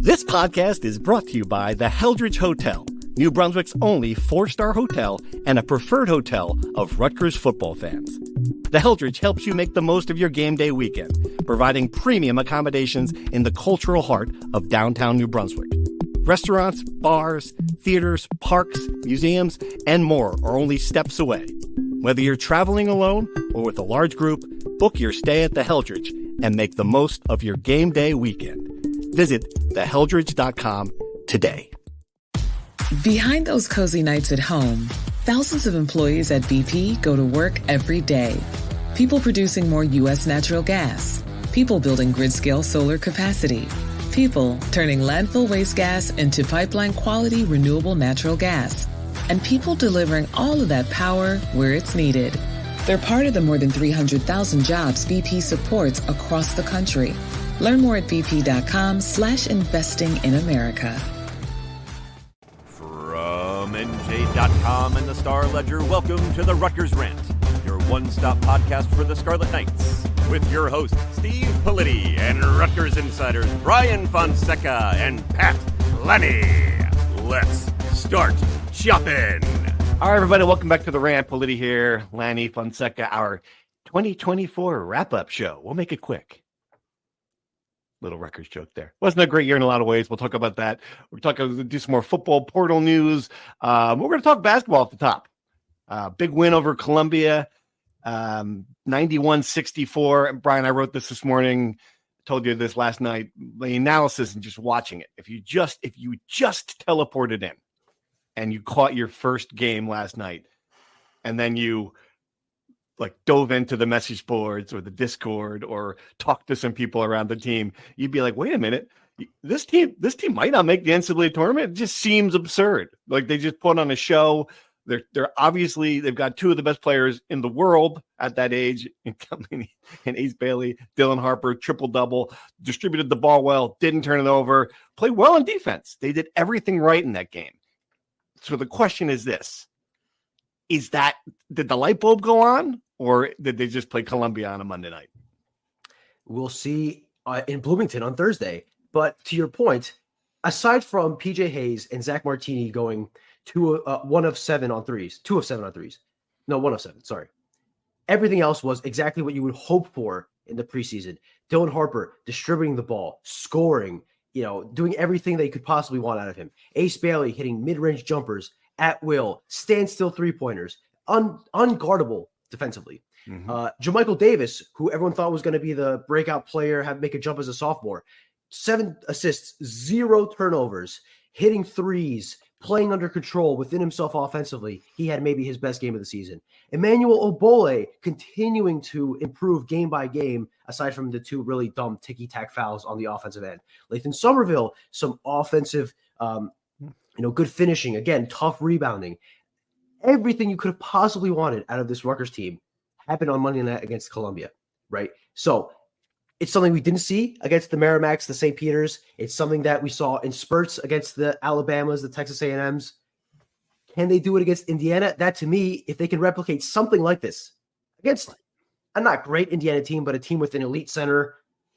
This podcast is brought to you by the Heldridge Hotel, New Brunswick's only 4-star hotel and a preferred hotel of Rutgers football fans. The Heldridge helps you make the most of your game day weekend, providing premium accommodations in the cultural heart of downtown New Brunswick. Restaurants, bars, theaters, parks, museums, and more are only steps away. Whether you're traveling alone or with a large group, book your stay at the Heldridge and make the most of your game day weekend. Visit theheldridge.com today. Behind those cozy nights at home, thousands of employees at BP go to work every day. People producing more U.S. natural gas. People building grid-scale solar capacity. People turning landfill waste gas into pipeline-quality renewable natural gas. And people delivering all of that power where it's needed. They're part of the more than 300,000 jobs BP supports across the country. Learn more at bp.com/investing in America. From NJ.com and the Star Ledger, welcome to the Rutgers Rant, your one-stop podcast for the Scarlet Knights, with your hosts Steve Politti and Rutgers insiders Brian Fonseca and Pat Lenny. Let's start chopping. All right, everybody, welcome back to the Rant. Politti here, Lanny, Fonseca, our 2024 wrap-up show. We'll make it quick. Little Rutgers joke there. Wasn't a great year in a lot of ways. We'll talk about that. We're talking, do some more football portal news. We're going to talk basketball at the top. Big win over Columbia, 91-64. Brian, I wrote this morning. Told you this last night. The analysis and just watching it. If you just teleported in and you caught your first game last night, and then you dove into the message boards or the Discord or talked to some people around the team, you'd be like, wait a minute, this team might not make the NCAA tournament. It just seems absurd. Like, they just put on a show. They're obviously, they've got two of the best players in the world at that age, and Ace Bailey, Dylan Harper, triple-double, distributed the ball well, didn't turn it over, played well in defense. They did everything right in that game. So the question is this: did the light bulb go on, or did they just play Columbia on a Monday night? We'll see in Bloomington on Thursday. But to your point, aside from PJ Hayes and Zach Martini going 2 of 7 on threes, no, 1 of 7, sorry. Everything else was exactly what you would hope for in the preseason. Dylan Harper distributing the ball, scoring, doing everything they could possibly want out of him. Ace Bailey hitting mid-range jumpers at will, standstill three-pointers, unguardable defensively. Mm-hmm. Jermichael Davis, who everyone thought was going to be the breakout player, make a jump as a sophomore, 7 assists, 0 turnovers, hitting threes, playing under control within himself offensively. He had maybe his best game of the season. Emmanuel Obole continuing to improve game by game, aside from the 2 really dumb ticky-tack fouls on the offensive end. Lathan Somerville, some offensive, good finishing. Again, tough rebounding. Everything you could have possibly wanted out of this Rutgers team happened on Monday night against Columbia, right? So it's something we didn't see against the Merrimacks, the St. Peters. It's something that we saw in spurts against the Alabamas, the Texas A&Ms. Can they do it against Indiana? That, to me, if they can replicate something like this against a not great Indiana team, but a team with an elite center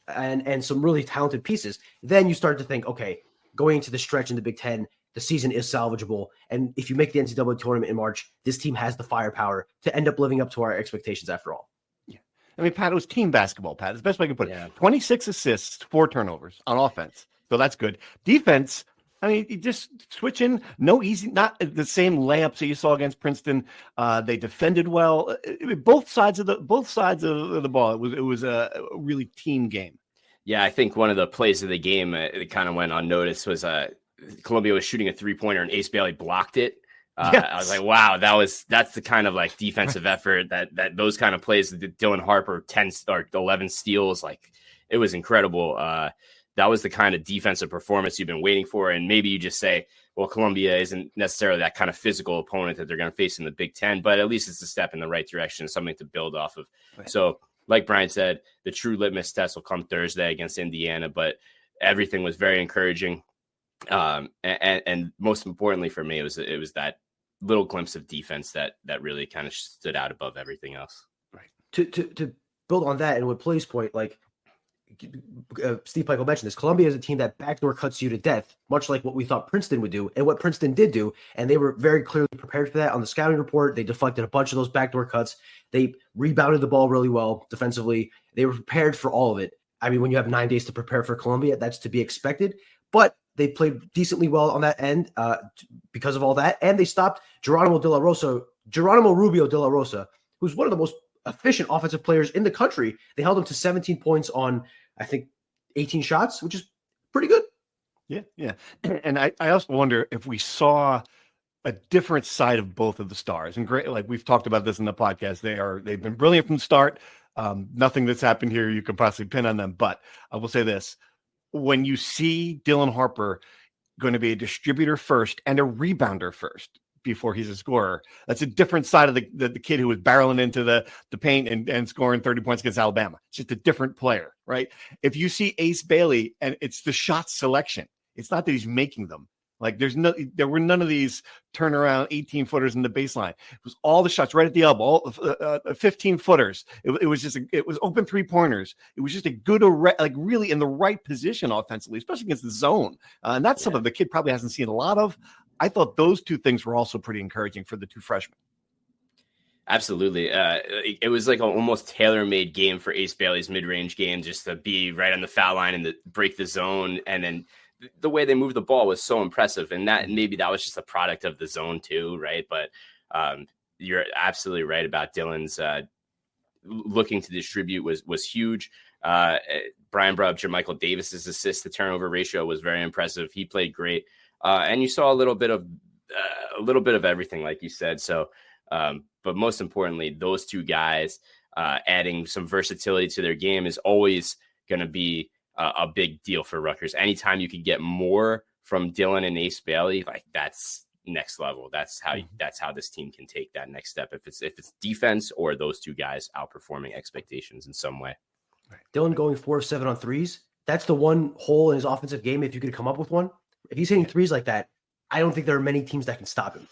and some really talented pieces, then you start to think, okay, going into the stretch in the Big Ten, the season is salvageable. And if you make the NCAA tournament in March, this team has the firepower to end up living up to our expectations after all. Yeah. I mean, Pat, it was team basketball, Pat. It's the best way I can put it. 26 assists, 4 turnovers on offense. So that's good. Defense, I mean, you just switch in. No easy, not the same layups that you saw against Princeton. They defended well. Both sides of the ball. It was a really team game. Yeah, I think one of the plays of the game that kind of went unnoticed was Columbia was shooting a 3-pointer and Ace Bailey blocked it. Yes. I was like, wow, that's the kind of defensive effort that those kind of plays. Dylan Harper 10 or 11 steals, it was incredible. That was the kind of defensive performance you've been waiting for. And maybe you just say, well, Columbia isn't necessarily that kind of physical opponent that they're going to face in the Big Ten, but at least it's a step in the right direction, something to build off of. Right. So, like Brian said, the true litmus test will come Thursday against Indiana, but everything was very encouraging. And most importantly for me, it was that little glimpse of defense that really kind of stood out above everything else. Right. To build on that, and with Play's point, Steve Peichel mentioned this. Columbia is a team that backdoor cuts you to death, much like what we thought Princeton would do and what Princeton did do. And they were very clearly prepared for that on the scouting report. They deflected a bunch of those backdoor cuts. They rebounded the ball really well defensively. They were prepared for all of it. I mean, when you have 9 days to prepare for Columbia, that's to be expected. But they played decently well on that end because of all that. And they stopped Geronimo Rubio de la Rosa, who's one of the most efficient offensive players in the country. They held him to 17 points on, I think, 18 shots, which is pretty good. Yeah. And I also wonder if we saw a different side of both of the stars. And great, like we've talked about this in the podcast, they've been brilliant from the start. Nothing that's happened here you can possibly pin on them. But I will say this. When you see Dylan Harper going to be a distributor first and a rebounder first before he's a scorer, that's a different side of the kid who was barreling into the paint and scoring 30 points against Alabama. It's just a different player, right? If you see Ace Bailey, and it's the shot selection, it's not that he's making them. Like there were none of these turnaround 18 footers in the baseline. It was all the shots right at the elbow, 15 footers. It was open 3-pointers. It was just a good, like really in the right position offensively, especially against the zone. And that's something the kid probably hasn't seen a lot of. I thought those two things were also pretty encouraging for the two freshmen. Absolutely. It was like an almost tailor-made game for Ace Bailey's mid-range game, just to be right on the foul line and break the zone. And then the way they moved the ball was so impressive. And maybe that was just a product of the zone too, right? But you're absolutely right about Dylan's looking to distribute was huge. Brian brought up Jermichael Davis's assist to turnover ratio was very impressive. He played great. And you saw a little bit of everything, like you said. So, but most importantly, those two guys adding some versatility to their game is always going to be a big deal for Rutgers. Anytime you can get more from Dylan and Ace Bailey, like that's next level. That's how this team can take that next step. If it's defense or those two guys outperforming expectations in some way. Right. Dylan going 4 of 7 on threes. That's the one hole in his offensive game. If you could come up with one, if he's hitting threes like that, I don't think there are many teams that can stop him.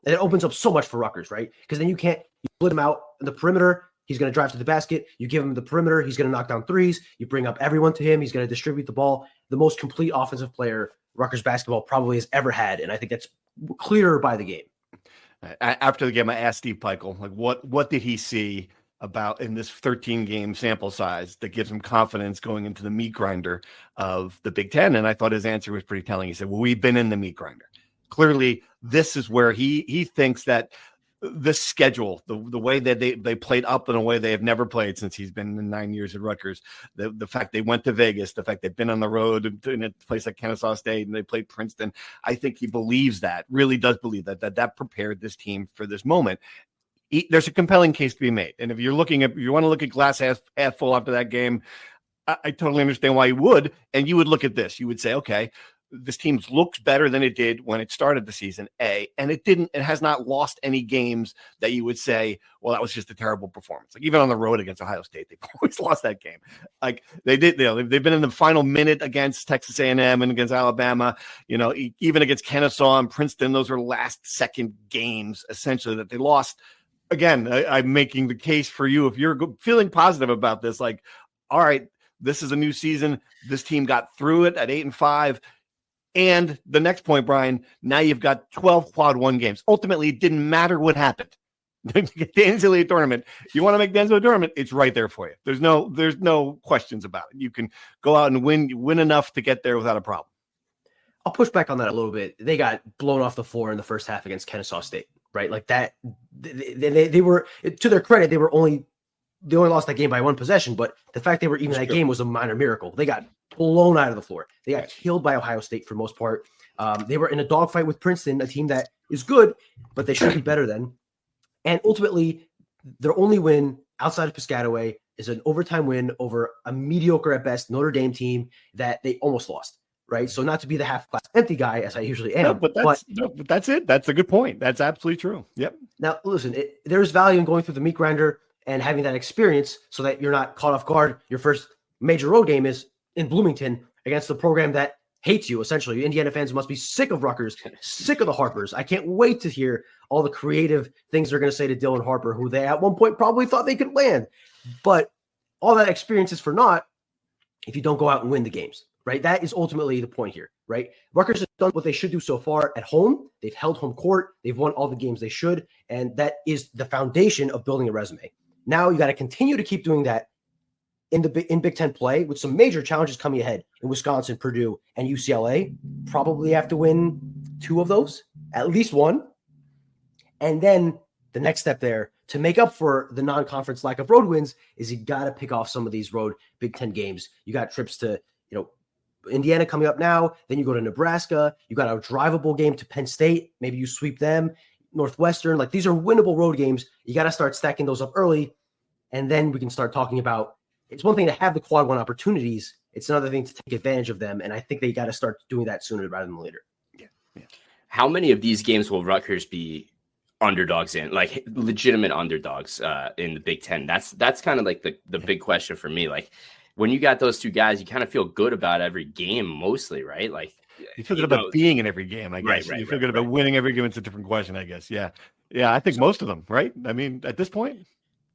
And it opens up so much for Rutgers, right? Because then you split him out in the perimeter. He's going to drive to the basket. You give him the perimeter. He's going to knock down threes. You bring up everyone to him. He's going to distribute the ball. The most complete offensive player Rutgers basketball probably has ever had. And I think that's clearer by the game. After the game, I asked Steve Peichel, like, what did he see about in this 13-game sample size that gives him confidence going into the meat grinder of the Big Ten? And I thought his answer was pretty telling. He said, well, we've been in the meat grinder. Clearly, this is where he thinks that the schedule, the way that they played up in a way they have never played since he's been in 9 years at Rutgers, the fact they went to Vegas, the fact they've been on the road in a place like Kennesaw State and they played Princeton, I think he believes that, really does believe that prepared this team for this moment. There's a compelling case to be made. And if you want to look at glass half full after that game, I totally understand why you would. And you would look at this. You would say, okay, this team looks better than it did when it started the season, and it has not lost any games that you would say, well, that was just a terrible performance. Like even on the road against Ohio State, they've always lost that game. Like they did, they've been in the final minute against Texas A&M and against Alabama, even against Kennesaw and Princeton. Those are last second games essentially that they lost. Again, I'm making the case for you. If you're feeling positive about this, like, all right, this is a new season. This team got through it at 8-5. And the next point, Brian, now you've got 12 quad one games. Ultimately, it didn't matter what happened. The NCAA tournament. You want to make the NCAA tournament, it's right there for you. There's no questions about it. You can go out and win enough to get there without a problem. I'll push back on that a little bit. They got blown off the floor in the first half against Kennesaw State, right? Like that. They were, to their credit, they only lost that game by one possession, but the fact they were even in that game was a minor miracle. They got blown out of the floor. They got killed by Ohio State for most part. They were in a dogfight with Princeton, a team that is good, but they should be better than. And ultimately, their only win outside of Piscataway is an overtime win over a mediocre at best Notre Dame team that they almost lost, right? So not to be the half-class empty guy, as I usually am. But that's it. That's a good point. That's absolutely true. Yep. Now, listen, there's value in going through the meat grinder and having that experience so that you're not caught off guard. Your first major road game is in Bloomington against the program that hates you, essentially. Indiana fans must be sick of Rutgers, sick of the Harpers. I can't wait to hear all the creative things they're going to say to Dylan Harper, who they at one point probably thought they could land. But all that experience is for naught if you don't go out and win the games, right? That is ultimately the point here, right? Rutgers has done what they should do so far at home. They've held home court. They've won all the games they should. And that is the foundation of building a resume. Now you got to continue to keep doing that in Big Ten play with some major challenges coming ahead in Wisconsin, Purdue, and UCLA. Probably have to win 2 of those, at least 1. And then the next step there to make up for the non-conference lack of road wins is you got to pick off some of these road Big Ten games. You got trips to, Indiana coming up now. Then you go to Nebraska. You got a drivable game to Penn State. Maybe you sweep them. Northwestern. Like, these are winnable road games. You got to start stacking those up early. And then we can start talking about, it's one thing to have the quad 1 opportunities. It's another thing to take advantage of them. And I think they got to start doing that sooner rather than later. Yeah. How many of these games will Rutgers be underdogs in, like legitimate underdogs in the Big Ten? That's kind of like the big question for me. Like, when you got those 2 guys, you kind of feel good about every game mostly, right? Like, you feel good about being in every game, I guess. You feel good about winning every game. It's a different question, I guess. Yeah. I think most of them, right? I mean, at this point,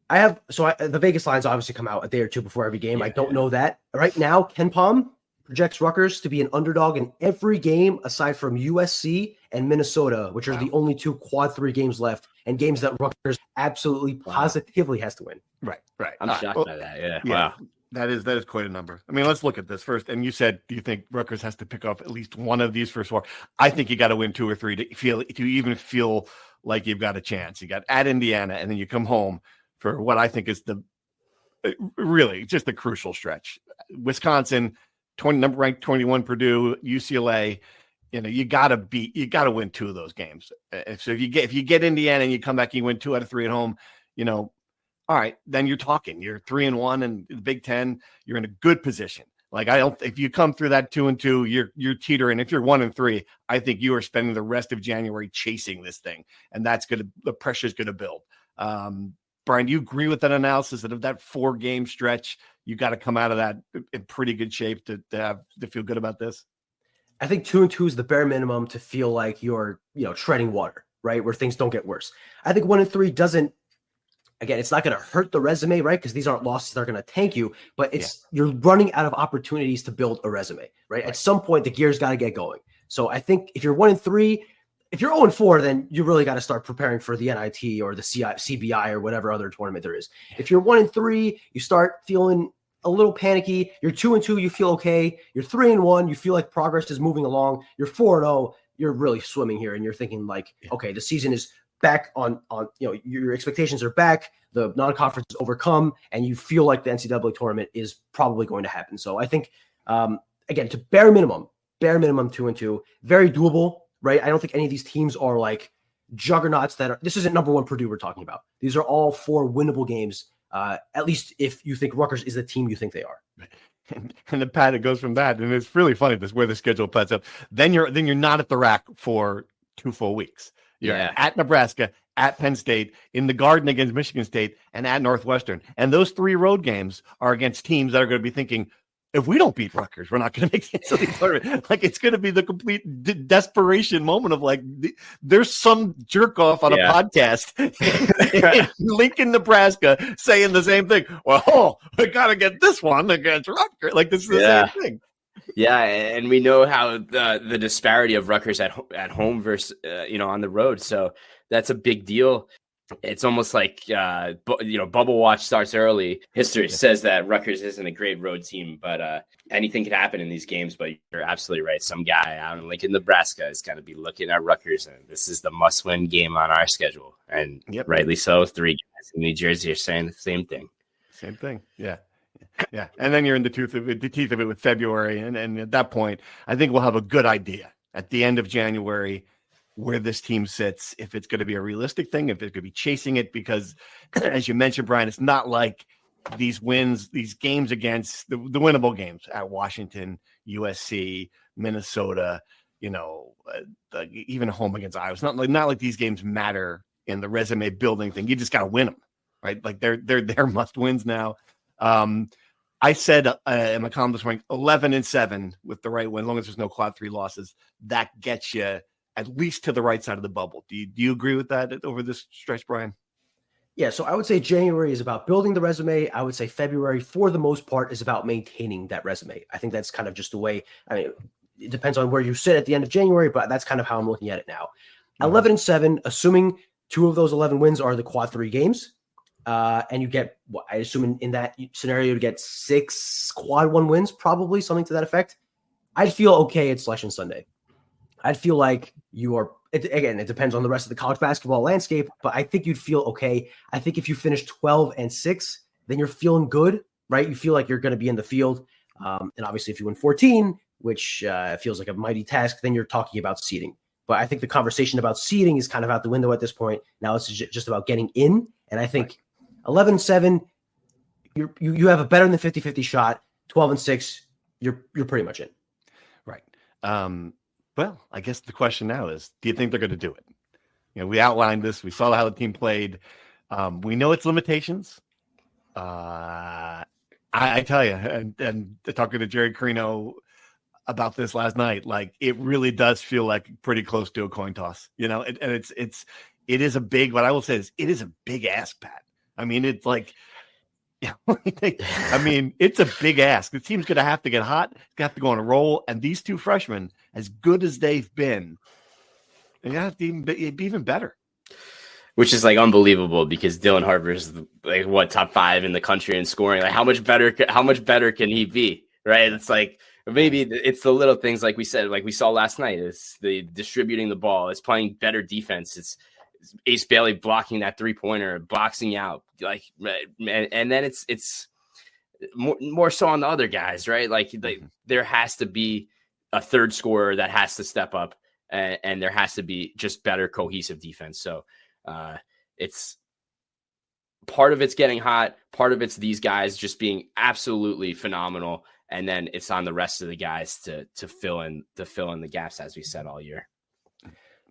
the Vegas lines obviously come out a day or 2 before every game. I don't know that right now. Ken Palm projects Rutgers to be an underdog in every game aside from USC and Minnesota, which are the only 2 quad 3 games left, and games that Rutgers absolutely positively has to win. Right. I'm shocked by that. Yeah. Wow. That is quite a number. I mean, let's look at this first. And you said, do you think Rutgers has to pick off at least one of these first 4? I think you got to win 2 or 3 to even feel like you've got a chance. You got at Indiana, and then you come home for what I think is really just the crucial stretch. Wisconsin, ranked 21, Purdue, UCLA. You got to win 2 of those games. So if you get Indiana and you come back and you win 2 out of 3 at home, all right, then you're talking. You're 3-1 in the Big Ten. You're in a good position. Like, if you come through that 2-2, you're teetering. If you're 1-3, I think you are spending the rest of January chasing this thing, and the pressure's gonna build. Brian, do you agree with that analysis that of that 4-game stretch, you got to come out of that in pretty good shape to feel good about this? I think 2-2 is the bare minimum to feel like you're, treading water, right? Where things don't get worse. I think 1-3 doesn't. Again, it's not going to hurt the resume, right? Because these aren't losses that are going to tank you, but you're running out of opportunities to build a resume, right? At some point, the gear's got to get going. So I think if you're 1-3, if you're 0-4, then you really got to start preparing for the NIT or the CBI or whatever other tournament there is. If you're 1-3, you start feeling a little panicky. You're 2-2, you feel okay. You're 3-1, you feel like progress is moving along. You're 4-0, you're really swimming here, and you're thinking like, okay, the season is back on your expectations are back, the non-conference is overcome, and you feel like the NCAA tournament is probably going to happen. So I think, again, to bare minimum 2-2, very doable, right? I don't think any of these teams are like juggernauts this isn't number 1 Purdue we're talking about. These are all 4 winnable games, at least if you think Rutgers is the team you think they are. And the pad, it goes from that. And it's really funny where the schedule pads up. Then you're not at the rack for 2 full weeks. You're at Nebraska, at Penn State, in the Garden against Michigan State, and at Northwestern. And those 3 road games are against teams that are going to be thinking, if we don't beat Rutgers, we're not going to make the NCAA tournament. Like, it's going to be the complete desperation moment of like, there's some jerk off on a podcast in Lincoln, Nebraska, saying the same thing. Well, we got to get this one against Rutgers. Like, this is the same thing. Yeah, and we know how the disparity of Rutgers at home versus on the road. So that's a big deal. It's almost like bubble watch starts early. History says that Rutgers isn't a great road team, but anything could happen in these games. But you're absolutely right. Some guy out in Lincoln, Nebraska, is going to be looking at Rutgers, and this is the must-win game on our schedule. And rightly so. 3 guys in New Jersey are saying the same thing. Same thing. Yeah. Yeah. And then you're in the teeth of it with February. And at that point, I think we'll have a good idea at the end of January where this team sits, if it's going to be a realistic thing, if it's going to be chasing it, because as you mentioned, Brian, it's not like these games against the winnable games at Washington, USC, Minnesota, even home against Iowa. It's not like these games matter in the resume building thing. You just got to win them, right? Like they're must wins now. I said in my column this morning, 11-7 with the right win, as long as there's no quad 3 losses, that gets you at least to the right side of the bubble. Do you agree with that over this stretch, Brian? Yeah, so I would say January is about building the resume. I would say February, for the most part, is about maintaining that resume. I think that's kind of just the way. I mean, it depends on where you sit at the end of January, but that's kind of how I'm looking at it now. 11-7, assuming 2 of those 11 wins are the quad 3 games, and you get, I assume in that scenario, you get 6 quad 1 wins, probably something to that effect. I'd feel okay at Selection Sunday. I'd feel like you are. Again, it depends on the rest of the college basketball landscape, but I think you'd feel okay. I think if you finish 12-6, then you're feeling good, right? You feel like you're going to be in the field. And obviously, if you win 14, which feels like a mighty task, then you're talking about seeding. But I think the conversation about seeding is kind of out the window at this point. Now it's just about getting in. And I think 11-7, you have a better than 50-50 shot. 12-6, you're pretty much in. Right. Well, I guess the question now is, do you think they're going to do it? We outlined this. We saw how the team played. We know its limitations. I tell you, and talking to Jerry Carino about this last night, like, it really does feel like pretty close to a coin toss, and it is a big, what I will say is it is a big ask, Pat. I mean, it's like, it's a big ask. The team's going to have to get hot, going to have to go on a roll. And these 2 freshmen, as good as they've been, they have to be even better. Which is like unbelievable, because Dylan Harper's like top 5 in the country in scoring. Like, how much better can he be? Right. It's like, maybe it's the little things, like we said, like we saw last night. It's the distributing the ball. It's playing better defense. It's Ace Bailey blocking that 3-pointer, boxing out, like, and then it's more so on the other guys, right? Like there has to be a third scorer that has to step up, and there has to be just better cohesive defense. So it's part of it's getting hot, part of it's these guys just being absolutely phenomenal, and then it's on the rest of the guys to fill in the gaps, as we said all year.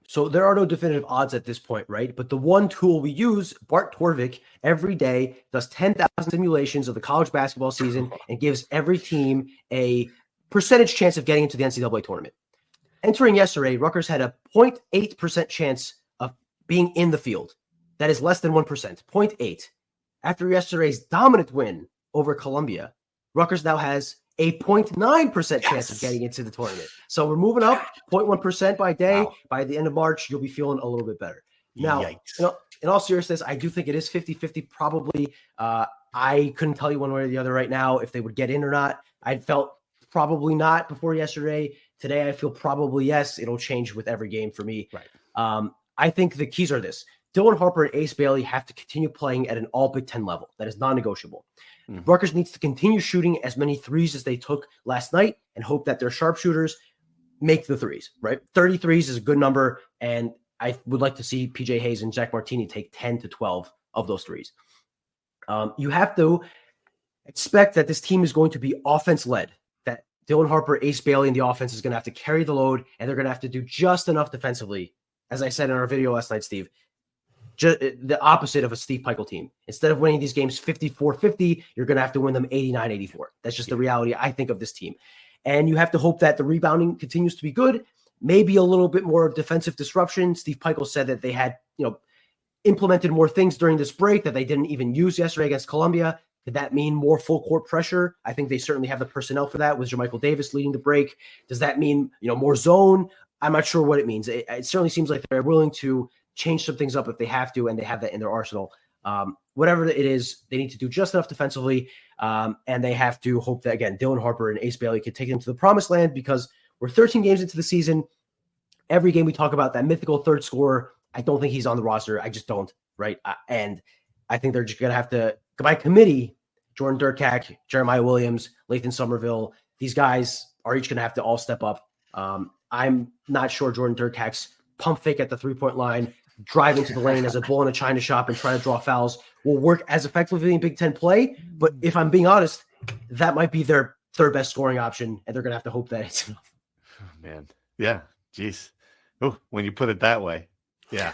So there are no definitive odds at this point, right? But the one tool we use, Bart Torvik, every day does 10,000 simulations of the college basketball season and gives every team a percentage chance of getting into the NCAA tournament. Entering yesterday, Rutgers had a 0.8% chance of being in the field. That is less than 1%, 0.8. After yesterday's dominant win over Columbia, Rutgers now has a 0.9% chance of getting into the tournament. So we're moving up 0.1% by day. Wow. By the end of March, you'll be feeling a little bit better. Now, in all seriousness, I do think it is 50-50 probably. I couldn't tell you one way or the other right now if they would get in or not. I felt probably not before yesterday. Today, I feel probably yes. It'll change with every game for me. Right. I think the keys are this. Dylan Harper and Ace Bailey have to continue playing at an all Big Ten level. That is non-negotiable. Mm-hmm. Rutgers needs to continue shooting as many threes as they took last night and hope that their sharpshooters make the threes, right? 30 threes is a good number, and I would like to see PJ Hayes and Zach Martini take 10 to 12 of those threes. You have to expect that this team is going to be offense-led, that Dylan Harper, Ace Bailey, and the offense is going to have to carry the load, and they're going to have to do just enough defensively. As I said in our video last night, Steve, the opposite of a Steve Pikiell team. Instead of winning these games 54-50, you're going to have to win them 89-84. That's just the reality, I think, of this team. And you have to hope that the rebounding continues to be good, maybe a little bit more defensive disruption. Steve Pikiell said that they had, implemented more things during this break that they didn't even use yesterday against Columbia. Could that mean more full court pressure? I think they certainly have the personnel for that, with Jermichael Davis leading the break. Does that mean, more zone? I'm not sure what it means. It certainly seems like they're willing to change some things up if they have to, and they have that in their arsenal. Whatever it is, they need to do just enough defensively, and they have to hope that, again, Dylan Harper and Ace Bailey could take them to the promised land, because we're 13 games into the season. Every game we talk about that mythical third scorer. I don't think he's on the roster. I just don't, right? And I think they're just going to have to, by committee, Jordan Durkak, Jeremiah Williams, Lathan Somerville, these guys are each going to have to all step up. I'm not sure Jordan Durkak's pump fake at the three-point line, drive into the lane as a bull in a china shop and try to draw fouls will work as effectively in Big Ten play. But if I'm being honest, that might be their third best scoring option, and they're going to have to hope that it's enough. Oh, man. Yeah. Geez. Oh, when you put it that way. Yeah.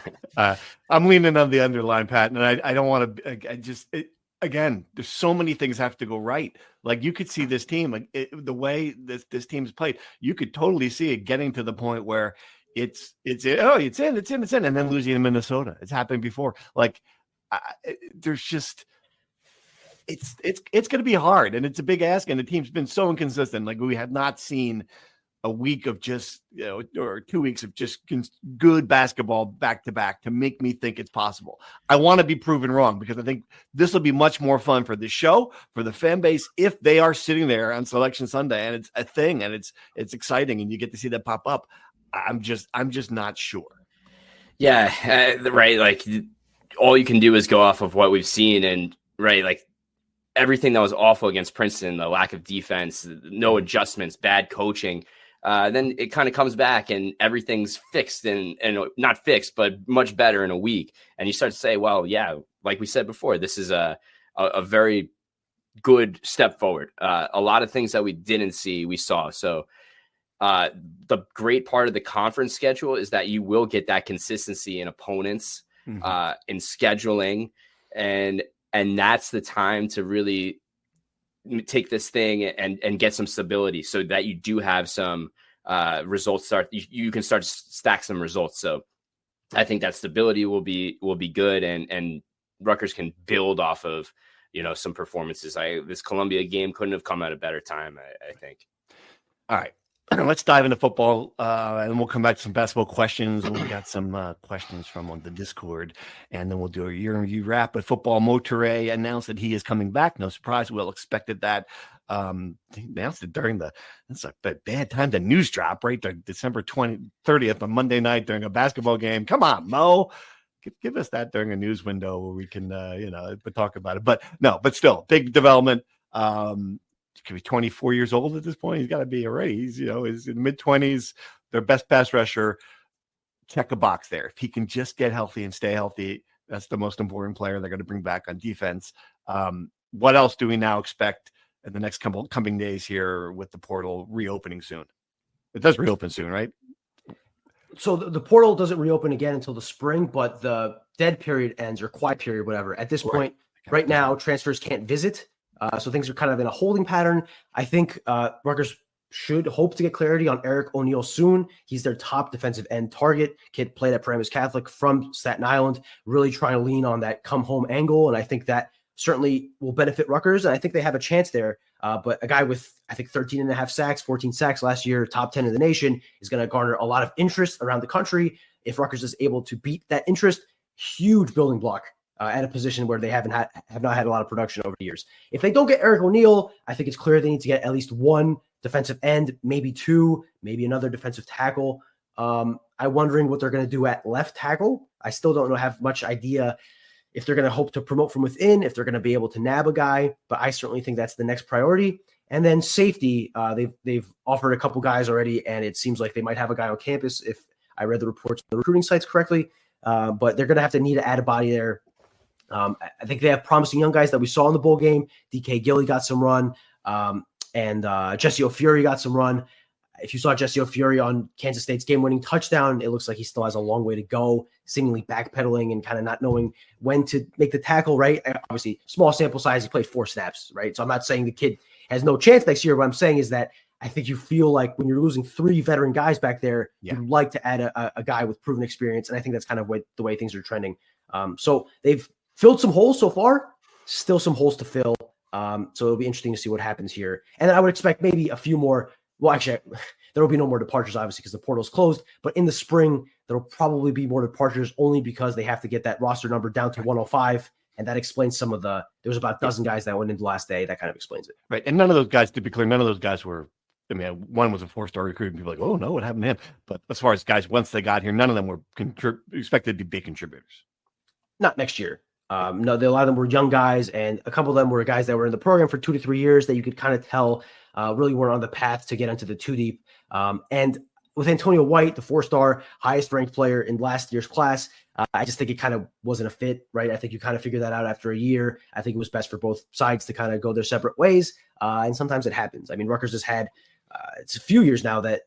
I'm leaning on the underline, Pat, and I don't want to again, there's so many things have to go right. Like, you could see this team, the way this team's played, you could totally see it getting to the point where it's in, and then losing to Minnesota. It's happened before. Like, There's just it's going to be hard, and it's a big ask, and the team's been so inconsistent. Like, we have not seen a week of just, or 2 weeks of just good basketball back to back to make me think it's possible. I want to be proven wrong, because I think this will be much more fun for the show, for the fan base, if they are sitting there on Selection Sunday and it's a thing and it's exciting and you get to see that pop up. I'm just not sure. Yeah, right. Like, all you can do is go off of what we've seen, and right, like, everything that was awful against Princeton, the lack of defense, no adjustments, bad coaching. Then it kind of comes back and everything's fixed and not fixed, but much better in a week. And you start to say, well, yeah, like we said before, this is a very good step forward. A lot of things that we didn't see, we saw. So the great part of the conference schedule is that you will get that consistency in opponents, in scheduling, and that's the time to really take this thing and get some stability, so that you do have some results. You can start to stack some results. So I think that stability will be good, and Rutgers can build off of, some performances. This Columbia game couldn't have come at a better time, I think. All right. Let's dive into football, and we'll come back to some basketball questions. We got some questions from on the Discord, and then we'll do a year-in-review wrap. But football, Motoré announced that he is coming back. No surprise. We all expected that. He announced it that's a bad time to news drop, right? December 30th on Monday night during a basketball game. Come on, Mo. Give us that during a news window where we can, talk about it. But still, big development. Could be 24 years old at this point. He's got to be already. He's in mid-20s. Their best pass rusher. Check a box there. If he can just get healthy and stay healthy, that's the most important player they're going to bring back on defense. What else do we now expect in the next coming days here with the portal reopening soon? It does reopen soon, right? So the portal doesn't reopen again until the spring, but the dead period ends, or quiet period, whatever. At this point, right now, transfers can't visit. So things are kind of in a holding pattern. I think Rutgers should hope to get clarity on Eric O'Neal soon. He's their top defensive end target. Kid played at Paramus Catholic from Staten Island, really trying to lean on that come home angle. And I think that certainly will benefit Rutgers. And I think they have a chance there. But a guy with, I think, 13 and a half sacks, 14 sacks last year, top 10 in the nation, is going to garner a lot of interest around the country. If Rutgers is able to beat that interest, huge building block at a position where they have not had a lot of production over the years. If they don't get Eric O'Neal, I think it's clear they need to get at least one defensive end, maybe two, maybe another defensive tackle. I'm wondering what they're going to do at left tackle. I still don't have much idea if they're going to hope to promote from within, if they're going to be able to nab a guy, but I certainly think that's the next priority. And then safety, they've offered a couple guys already, and it seems like they might have a guy on campus if I read the reports on the recruiting sites correctly. But they're going to need to add a body there. I think they have promising young guys that we saw in the bowl game. DK Gilly got some run, and Jesse O'Fury got some run. If you saw Jesse O'Fury on Kansas State's game-winning touchdown, it looks like he still has a long way to go, seemingly backpedaling and kind of not knowing when to make the tackle, right? Obviously, small sample size, he played 4 snaps, right? So I'm not saying the kid has no chance next year. What I'm saying is that I think you feel like when you're losing 3 veteran guys back there, you'd like to add a guy with proven experience, and I think that's kind of the way things are trending. So they've filled some holes so far, still some holes to fill. So it'll be interesting to see what happens here. And then I would expect maybe a few more. Well, actually, there will be no more departures, obviously, because the portal's closed. But in the spring, there will probably be more departures only because they have to get that roster number down to 105. And that explains some of there was about a dozen guys that went in the last day. That kind of explains it. Right. And none of those guys, to be clear, none of those guys were, one was a 4-star recruit, and people were like, oh, no, what happened to him? But as far as guys, once they got here, none of them were expected to be contributors. Not next year. No, a lot of them were young guys, and a couple of them were guys that were in the program for 2 to 3 years that you could kind of tell really were on the path to get into the 2 deep. And with Antonio White, the 4-star highest ranked player in last year's class, I just think it kind of wasn't a fit, right? I think you kind of figured that out after a year. I think it was best for both sides to kind of go their separate ways. And sometimes it happens. I mean, Rutgers has had, it's a few years now that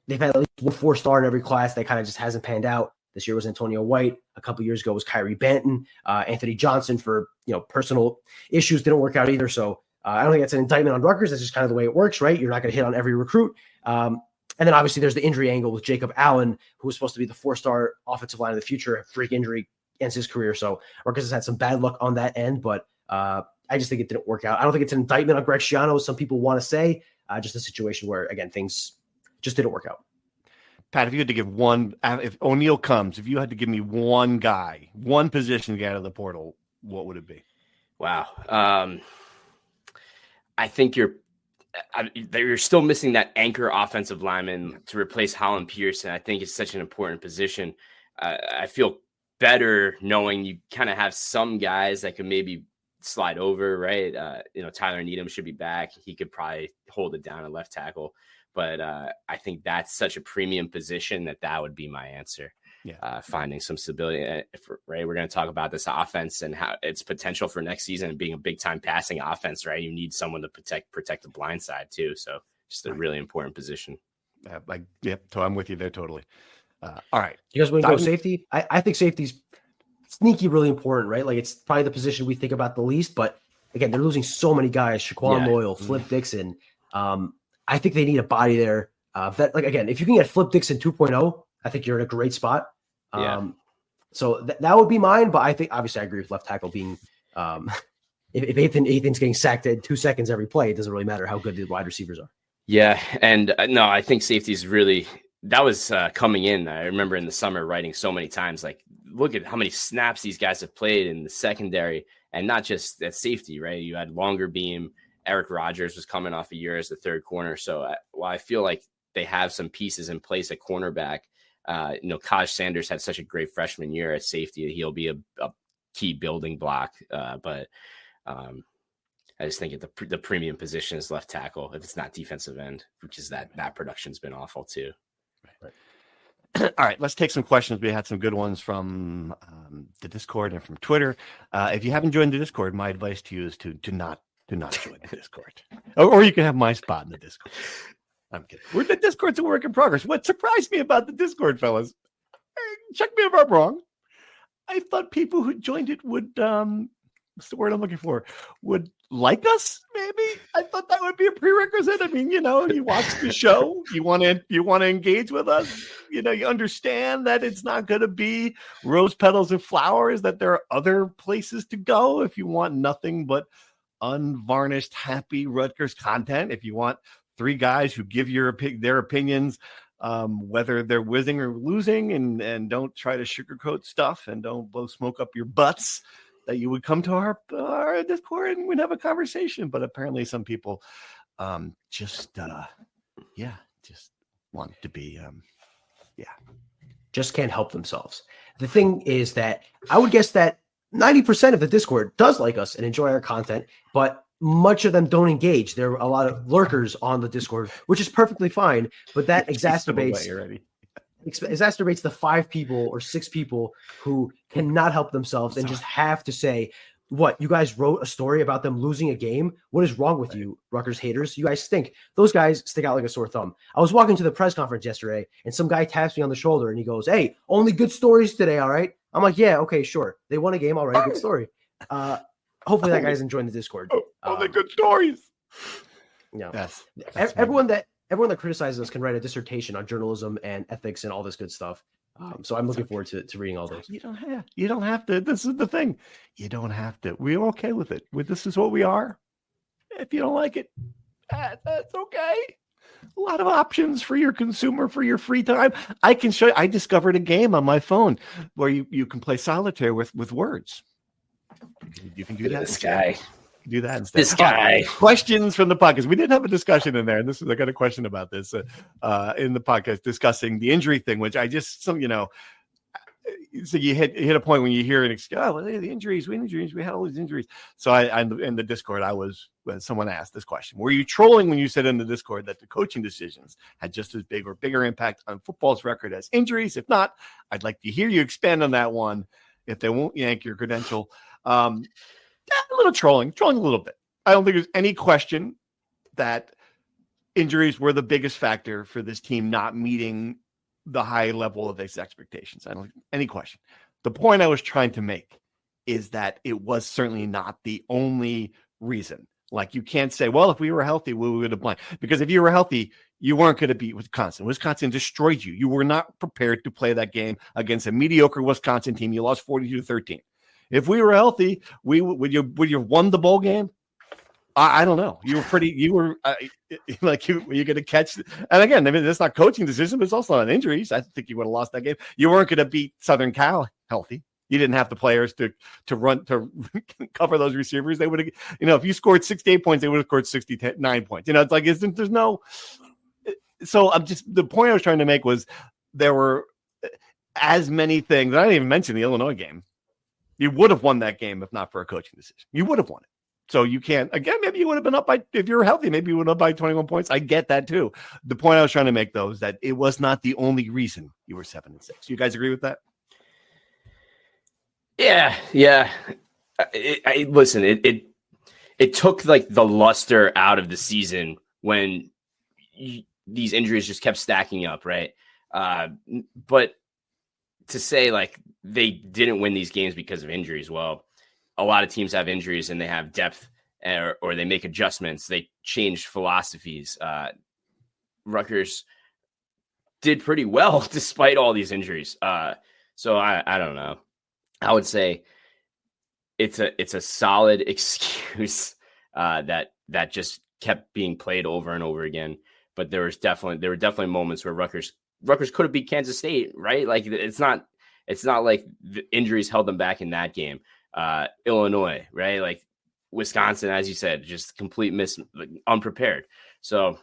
they've had at least one 4-star in every class that kind of just hasn't panned out. This year was Antonio White. A couple years ago was Kyrie Banton. Anthony Johnson, for personal issues, didn't work out either. So I don't think that's an indictment on Rutgers. That's just kind of the way it works, right? You're not going to hit on every recruit. And then obviously there's the injury angle with Jacob Allen, who was supposed to be the 4-star offensive line of the future. Freak injury ends his career. So Rutgers has had some bad luck on that end, but I just think it didn't work out. I don't think it's an indictment on Greg Schiano, as some people want to say. Just a situation where, again, things just didn't work out. Pat, if you had to give one, if O'Neal comes, if you had to give me one guy, one position to get out of the portal, what would it be? Wow. I think you're still missing that anchor offensive lineman to replace Holland Pearson. I think it's such an important position. I feel better knowing you kind of have some guys that could maybe slide over, right? Tyler Needham should be back. He could probably hold it down at left tackle. But I think that's such a premium position that would be my answer. Yeah, finding some stability. Right, we're going to talk about this offense and how its potential for next season and being a big time passing offense. Right, you need someone to protect the blind side too. So just a really important position. So I'm with you there totally. All right, you guys want to go safety? I think safety's sneaky, really important. Right, like it's probably the position we think about the least. But again, they're losing so many guys: Shaquan Loyal, Flip Dixon. I think they need a body there. Again, if you can get Flip Dixon 2.0, I think you're in a great spot. So that would be mine. But I think obviously I agree with left tackle being. If Ethan's getting sacked in 2 seconds every play, it doesn't really matter how good the wide receivers are. Yeah, and no, I think safety is really that was coming in. I remember in the summer writing so many times, like, look at how many snaps these guys have played in the secondary, and not just at safety, right? You had Longer Beam. Eric Rogers was coming off a year as the third corner. So while I feel like they have some pieces in place at cornerback, Kaj Sanders had such a great freshman year at safety. He'll be a key building block. But I just think the premium position is left tackle if it's not defensive end, which is that production's been awful too. Right. All right, let's take some questions. We had some good ones from the Discord and from Twitter. If you haven't joined the Discord, my advice to you is to not join the Discord. Or you can have my spot in the Discord. I'm kidding. The Discord's a work in progress. What surprised me about the Discord, fellas, check me if I'm wrong, I thought people who joined it would, what's the word I'm looking for, would like us, maybe? I thought that would be a prerequisite. I mean, you watch the show, you want to engage with us, you understand that it's not going to be rose petals and flowers, that there are other places to go if you want nothing but unvarnished, happy Rutgers content. If you want three guys who give their opinions, whether they're winning or losing, and don't try to sugarcoat stuff and don't blow smoke up your butts, that you would come to our Discord and we'd have a conversation. But apparently some people just want to be just can't help themselves. The thing is that I would guess that 90% of the Discord does like us and enjoy our content, but much of them don't engage. There are a lot of lurkers on the Discord, which is perfectly fine, but that exacerbates the 5 people or 6 people who cannot help themselves and just have to say, what, you guys wrote a story about them losing a game? What is wrong with you, Rutgers haters? You guys stink. Those guys stick out like a sore thumb. I was walking to the press conference yesterday and some guy taps me on the shoulder and he goes, "Hey, only good stories today, all right?" I'm like, "Yeah, okay, sure. They won a game, all right, good story." Hopefully that guy's enjoying the Discord. Only good stories. No. Everyone that criticizes us can write a dissertation on journalism and ethics and all this good stuff. So I'm looking forward to reading all those. You don't have to. This is the thing. You don't have to. We're okay with it. This is what we are. If you don't like it, that's okay. A lot of options for your consumer, for your free time. I can show you. I discovered a game on my phone where you can play solitaire with words. You can do that. This guy. Do that instead. This guy. Questions from the podcast. We did have a discussion in there, and I got a question about this in the podcast discussing the injury thing, which I just so you hit a point when you hear the injuries, we had all these injuries. So I in the Discord, when someone asked this question, were you trolling when you said in the Discord that the coaching decisions had just as big or bigger impact on football's record as injuries? If not, I'd like to hear you expand on that one. If they won't yank your credential. A little trolling a little bit. I don't think there's any question that injuries were the biggest factor for this team not meeting the high level of its expectations. I don't think any question. The point I was trying to make is that it was certainly not the only reason. Like, you can't say, well, if we were healthy, we would have won. Because if you were healthy, You weren't going to beat Wisconsin. Wisconsin destroyed you. You were not prepared to play that game against a mediocre Wisconsin team. You lost 42-13. If we were healthy, would you have won the bowl game? I don't know. You were going to catch. And again, I mean, that's not coaching decision, but it's also not injuries. I think you would have lost that game. You weren't going to beat Southern Cal healthy. You didn't have the players to run to cover those receivers. They would have, if you scored 68 points, they would have scored 69 points. It's like there's no. So the point I was trying to make was there were as many things. I didn't even mention the Illinois game. You would have won that game if not for a coaching decision. You would have won it. So you can't, again, maybe you would have been up by, if you're healthy, maybe you would have been up by 21 points. I get that too. The point I was trying to make though is that it was not the only reason you were 7-6. You guys agree with that? Yeah. Listen, it took like the luster out of the season when these injuries just kept stacking up, right? But to say like they didn't win these games because of injuries, well, a lot of teams have injuries and they have depth or they make adjustments. They change philosophies. Rutgers did pretty well despite all these injuries. So I don't know. I would say it's a solid excuse that just kept being played over and over again. But there were definitely moments where Rutgers could have beat Kansas State, right? Like it's not like the injuries held them back in that game. Illinois, right? Like Wisconsin, as you said, just complete unprepared. So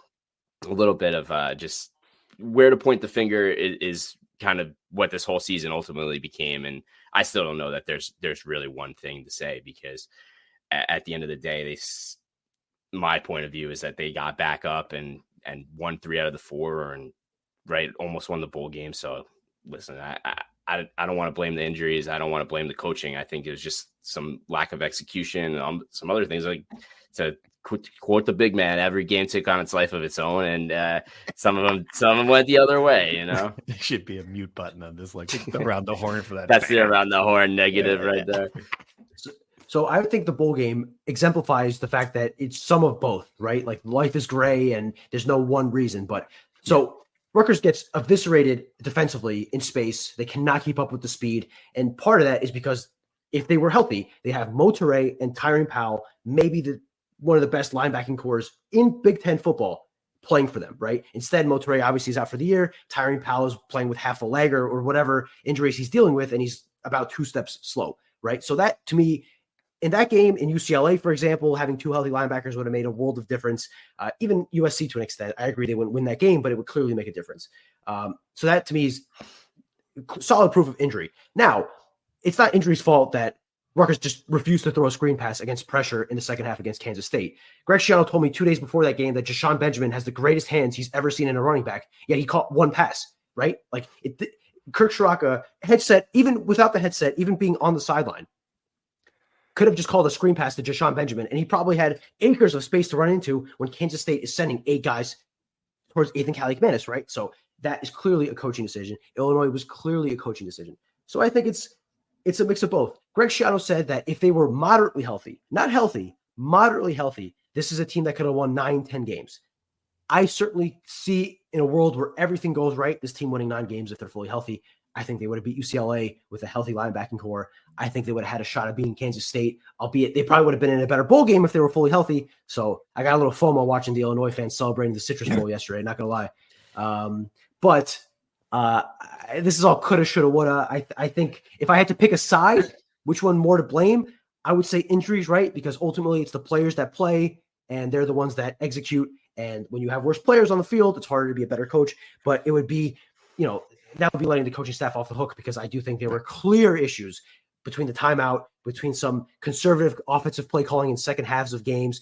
a little bit of just where to point the finger is kind of what this whole season ultimately became. And I still don't know that there's really one thing to say, because at the end of the day, my point of view is that they got back up and won 3 out of the 4 and almost won the bowl game. So listen, I don't want to blame the injuries. I don't want to blame the coaching. I think it was just some lack of execution, some other things. Like, to quote the big man, every game took on its life of its own, and some of them went the other way. There should be a mute button on this, like around the horn for that. That's the around the horn negative right there. So I think the bowl game exemplifies the fact that it's some of both, right? Like life is gray and there's no one reason. But so Rutgers gets eviscerated defensively in space. They cannot keep up with the speed. And part of that is because if they were healthy, they have Mo Toure and Tyrone Powell, maybe one of the best linebacking cores in Big Ten football, playing for them, right? Instead, Mo Toure obviously is out for the year. Tyrone Powell is playing with half a leg or whatever injuries he's dealing with, and he's about 2 steps slow, right? So that, to me, in that game, in UCLA, for example, having 2 healthy linebackers would have made a world of difference. Even USC to an extent, I agree they wouldn't win that game, but it would clearly make a difference. So that, to me, is solid proof of injury. Now, it's not injury's fault that Rutgers just refused to throw a screen pass against pressure in the second half against Kansas State. Greg Schiano told me 2 days before that game that Jashawn Benjamin has the greatest hands he's ever seen in a running back, yet he caught 1 pass, right? Like, Kirk Shiraka, headset, even without the headset, even being on the sideline, could have just called a screen pass to Jashawn Benjamin, and he probably had acres of space to run into when Kansas State is sending 8 guys towards Ethan Kaliakmanis, right? So that is clearly a coaching decision. Illinois was clearly a coaching decision. So I think it's a mix of both. Greg Schiano said that if they were moderately healthy, not healthy, moderately healthy, this is a team that could have won 9-10 games. I certainly see in a world where everything goes right, this team winning 9 games if they're fully healthy. I think they would have beat UCLA with a healthy linebacking core. I think they would have had a shot at beating Kansas State, albeit they probably would have been in a better bowl game if they were fully healthy. So I got a little FOMO watching the Illinois fans celebrating the Citrus Bowl yesterday, not going to lie. But this is all coulda, shoulda, woulda. I think if I had to pick a side, which one more to blame, I would say injuries, right? Because ultimately it's the players that play and they're the ones that execute. And when you have worse players on the field, it's harder to be a better coach. But it would be, that would be letting the coaching staff off the hook, because I do think there were clear issues between the timeout, between some conservative offensive play calling in second halves of games,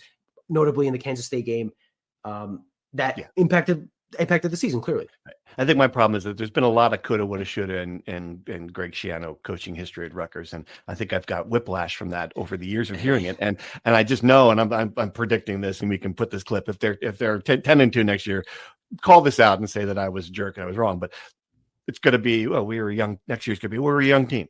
notably in the Kansas State game, that impacted the season clearly. I think my problem is that there's been a lot of coulda, woulda, shoulda in Greg Schiano coaching history at Rutgers, and I think I've got whiplash from that over the years of hearing it. And I just know, and I'm predicting this, and we can put this clip if they're 10-2 next year, call this out and say that I was a jerk and I was wrong. But it's going to be, we were young. Next year's going to be, we're a young team.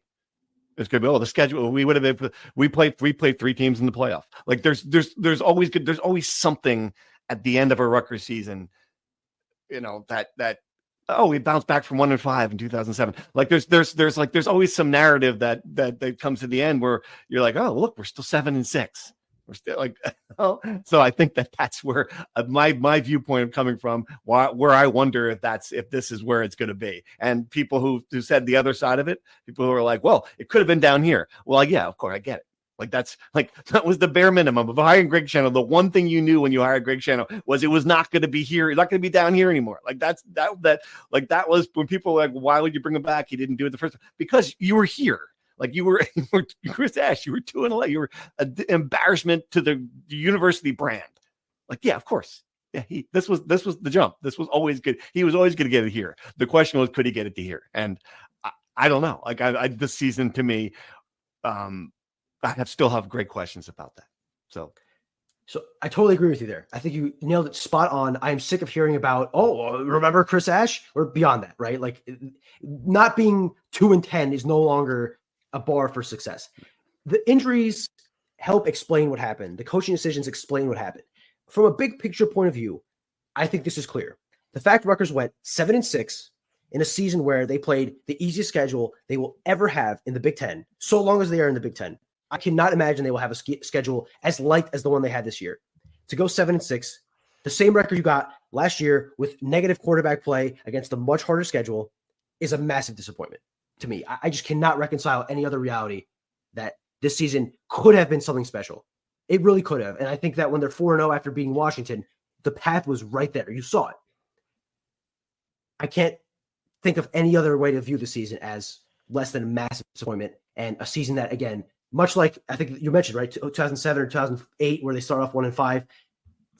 It's going to be, the schedule. We played 3 teams in the playoff. Like there's always something at the end of a Rutgers season oh, we bounced back from 1-5 in 2007. Like there's always some narrative that comes to the end where you're like, oh, look, we're still 7-6. We're still like, oh, so I think that's where my viewpoint coming from, where I wonder if this is where it's going to be. And people who said the other side of it, people who are like, well, it could have been down here. Well, yeah, of course, I get it. Like that was the bare minimum of hiring Greg Schiano. The one thing you knew when you hired Greg Schiano was it was not going to be here. It's not going to be down here anymore. Like that was when people were like, why would you bring him back? He didn't do it the first time. Because you were here. Like you were Chris Ash. You were 2-11. You were an embarrassment to the university brand. Like, yeah, of course. Yeah, this was the jump. This was always good. He was always going to get it here. The question was, could he get it to here? And I don't know. Like this season to me, I still have great questions about that. So I totally agree with you there. I think you nailed it spot on. I am sick of hearing about, remember Chris Ash? Or beyond that, right? Like not being 2-10 is no longer a bar for success. The injuries help explain what happened. The coaching decisions explain what happened. From a big picture point of view, I think this is clear. The fact Rutgers went 7-6 in a season where they played the easiest schedule they will ever have in the Big Ten, so long as they are in the Big Ten. I cannot imagine they will have a schedule as light as the one they had this year. To go 7-6, the same record you got last year with negative quarterback play against a much harder schedule is a massive disappointment to me. I just cannot reconcile any other reality that this season could have been something special. It really could have. And I think that when they're 4-0 after beating Washington, the path was right there. You saw it. I can't think of any other way to view the season as less than a massive disappointment and a season that, again, much like I think you mentioned, right, 2007 or 2008, where they start off 1-5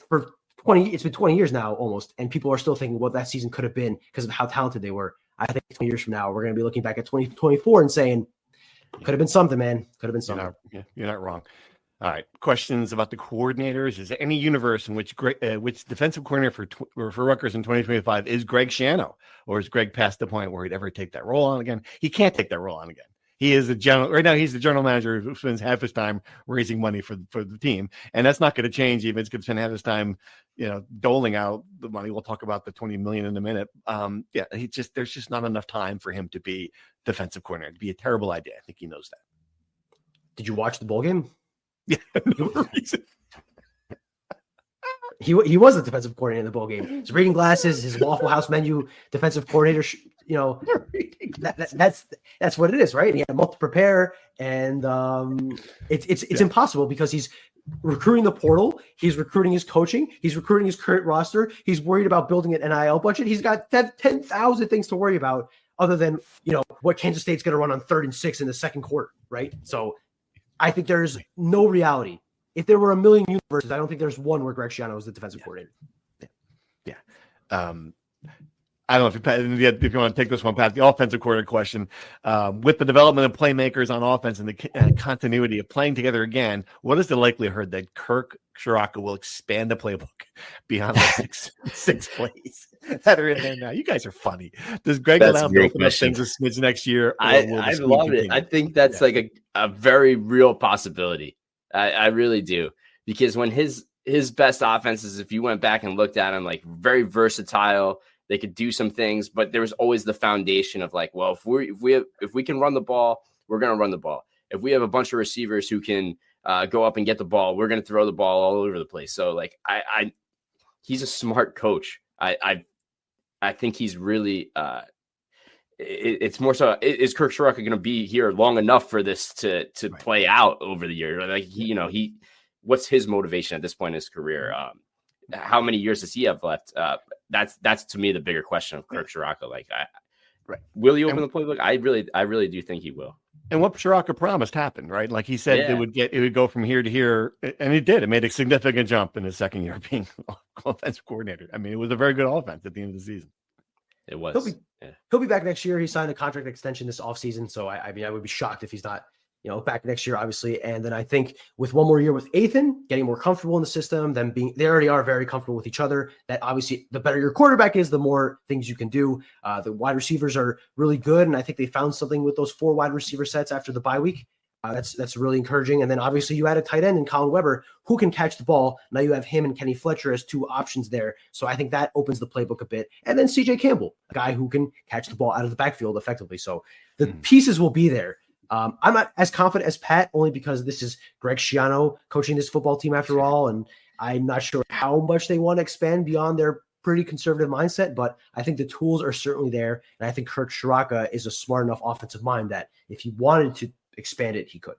for 20. It's been 20 years now almost, and people are still thinking what that season could have been because of how talented they were. I think 20 years from now, we're going to be looking back at 2024 and saying, could have been something, man. Could have been something. You're not wrong. All right. Questions about the coordinators. Is there any universe in which defensive coordinator for Rutgers in 2025 is Greg Schiano, or is Greg past the point where he'd ever take that role on again? He can't take that role on again. He is right now. He's the general manager who spends half his time raising money for the team, and that's not going to change. Even it's going to spend half his time, doling out the money. We'll talk about the $20 million in a minute. There's just not enough time for him to be defensive coordinator. It'd be a terrible idea. I think he knows that. Did you watch the bowl game? Yeah, no reason. He was the defensive coordinator in the bowl game. His reading glasses, his Waffle House menu, defensive coordinator. That's what it is, right? And he had a month to prepare, and it's impossible because he's recruiting the portal, he's recruiting his coaching, he's recruiting his current roster, he's worried about building an NIL budget. He's got 10,000 things to worry about other than what Kansas State's going to run on 3rd and 6 in the second quarter, right? So I think there's no reality. If there were a million universes, I don't think there's one where Greg Schiano is the defensive coordinator. Yeah. I don't know if you want to take this one, Pat, the offensive coordinator question. With the development of playmakers on offense and the continuity of playing together again, what is the likelihood that Kirk Ciarrocca will expand the playbook beyond the six plays that are in there now? You guys are funny. Does Greg allow him to open up things a smidge next year? I love it. I think that's like a very real possibility. I really do. Because when his best offenses, if you went back and looked at him, like very versatile, they could do some things, but there was always the foundation of like, well, if we can run the ball, we're going to run the ball. If we have a bunch of receivers who can go up and get the ball, we're going to throw the ball all over the place. So like, he's a smart coach. I think he's really. It's more so. Is Kirk Ciarrocca going to be here long enough for this to play out over the year? Like he, what's his motivation at this point in his career? How many years does he have left? That's to me the bigger question of Kirk Ciarrocca. Like, will he open the playbook? I really do think he will. And what Ciarrocca promised happened, right? Like he said, it would go from here to here, and it did. It made a significant jump in his second year being offensive coordinator. I mean, it was a very good offense at the end of the season. It was. He'll be back next year. He signed a contract extension this offseason, so I mean, I would be shocked if he's not, back next year, obviously. And then I think with one more year with Ethan, getting more comfortable in the system, they already are very comfortable with each other. That obviously, the better your quarterback is, the more things you can do. The wide receivers are really good, and I think they found something with those 4 wide receiver sets after the bye week. That's really encouraging. And then obviously you add a tight end in Colin Weber who can catch the ball. Now you have him and Kenny Fletcher as two options there. So I think that opens the playbook a bit. And then CJ Campbell, a guy who can catch the ball out of the backfield effectively. So the pieces will be there. I'm not as confident as Pat, only because this is Greg Schiano coaching this football team after all. And I'm not sure how much they want to expand beyond their pretty conservative mindset, but I think the tools are certainly there. And I think Kirk Shiraka is a smart enough offensive mind that if he wanted to expand it, he could.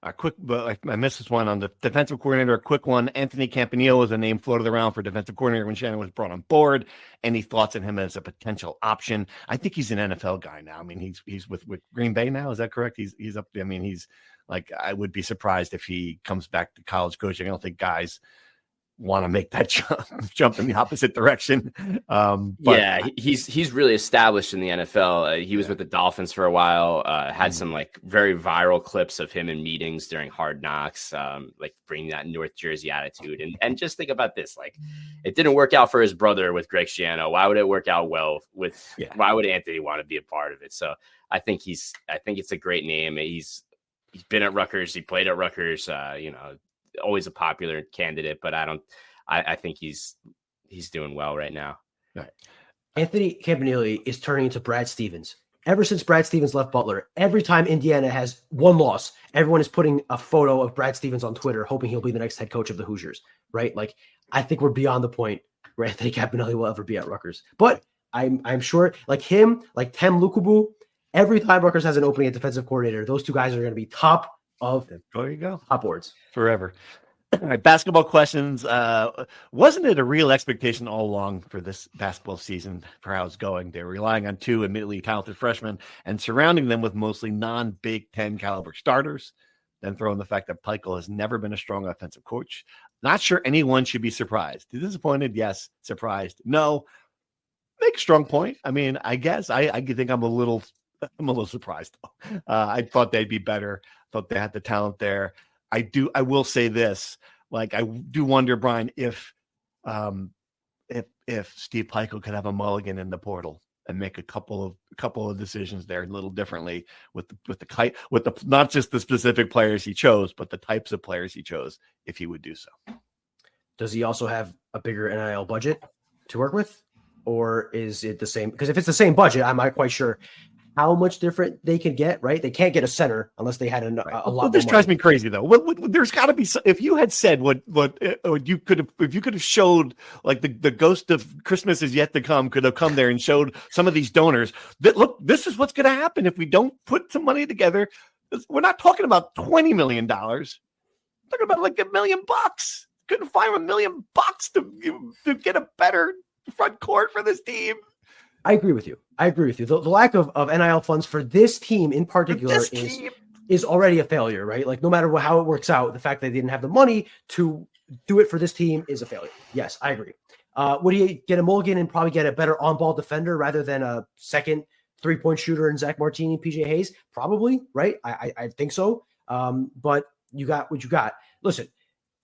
A quick, but I missed this one on the defensive coordinator. A quick one. Anthony Campanile was a name floated around for defensive coordinator when Shannon was brought on board. Any thoughts on him as a potential option? I think he's an NFL guy now. I mean, he's with Green Bay now. Is that correct? He's up there. I mean, he's like, I would be surprised if he comes back to college coaching. I don't think guys want to make that jump in the opposite direction. But yeah, he's really established in the NFL. He was with the Dolphins for a while, had some like very viral clips of him in meetings during Hard Knocks, like bringing that North Jersey attitude. And just think about this, like it didn't work out for his brother with Greg Schiano. Why would it work out well why would Anthony want to be a part of it? So I think it's a great name. He's been at Rutgers. He played at Rutgers, always a popular candidate, but I think he's doing well right now. Right. Anthony Campanile is turning into Brad Stevens. Ever since Brad Stevens left Butler, every time Indiana has one loss, everyone is putting a photo of Brad Stevens on Twitter, hoping he'll be the next head coach of the Hoosiers, right? Like, I think we're beyond the point where Anthony Campanile will ever be at Rutgers. But I'm sure, like him, like Tem Lukubu, every time Rutgers has an opening at defensive coordinator, those two guys are going to be top of there you go. Top boards forever. All right, basketball questions. Wasn't it a real expectation all along for this basketball season for how it's going? They're relying on two admittedly talented freshmen and surrounding them with mostly non-Big Ten caliber starters. Then throw in the fact that Peichel has never been a strong offensive coach. Not sure anyone should be surprised. Disappointed? Yes. Surprised? No. Make a strong point. I mean, I guess I think I'm a little surprised. I thought they'd be better. Thought they had the talent there. I will say this, like, I do wonder, Brian, if Steve Peichel could have a mulligan in the portal and make a couple of decisions there a little differently with the not just the specific players he chose, but the types of players he chose, if he would do so. Does he also have a bigger NIL budget to work with, or is it the same? Because if it's the same budget, I'm not quite sure how much different they can get, right? They can't get a center unless they had a lot. Well, this drives me crazy, though. There's got to be if you had said what you could have showed, like the ghost of Christmas is yet to come could have come there and showed some of these donors that, look, this is what's going to happen if we don't put some money together. We're not talking about $20 million. We're talking about like $1 million. Couldn't find $1 million to get a better front court for this team. I agree with you. The lack of NIL funds for this team in particular is already a failure, right? Like, no matter how it works out, the fact that they didn't have the money to do it for this team is a failure. Yes, I agree. Would he get a mulligan and probably get a better on-ball defender rather than a second three-point shooter in Zach Martini, PJ Hayes? Probably, right? I think so. But you got what you got. Listen,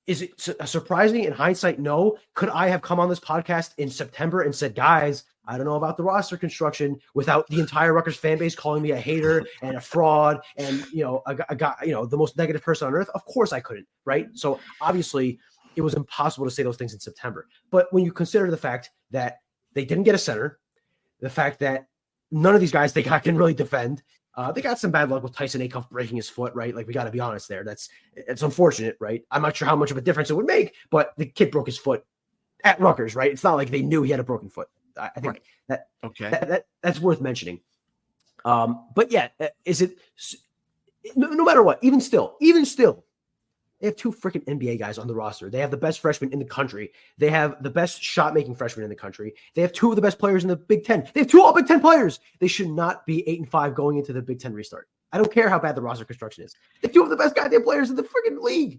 is it surprising in hindsight? No. Could I have come on this podcast in September and said, guys, I don't know about the roster construction without the entire Rutgers fan base calling me a hater and a fraud and, a guy, the most negative person on earth? Of course I couldn't, right? So obviously it was impossible to say those things in September. But when you consider the fact that they didn't get a center, the fact that none of these guys they got can really defend, they got some bad luck with Tyson Acuff breaking his foot, right? Like, we got to be honest there. It's unfortunate, right? I'm not sure how much of a difference it would make, but the kid broke his foot at Rutgers, right? It's not like they knew he had a broken foot. I think that's worth mentioning. But yeah, is it no matter what, even still, they have two freaking NBA guys on the roster. They have the best freshman in the country. They have the best shot making freshman in the country. They have two of the best players in the Big Ten. They have two all Big Ten players. They should not be 8-5 going into the Big Ten restart. I don't care how bad the roster construction is. They have two of the best goddamn players in the freaking league.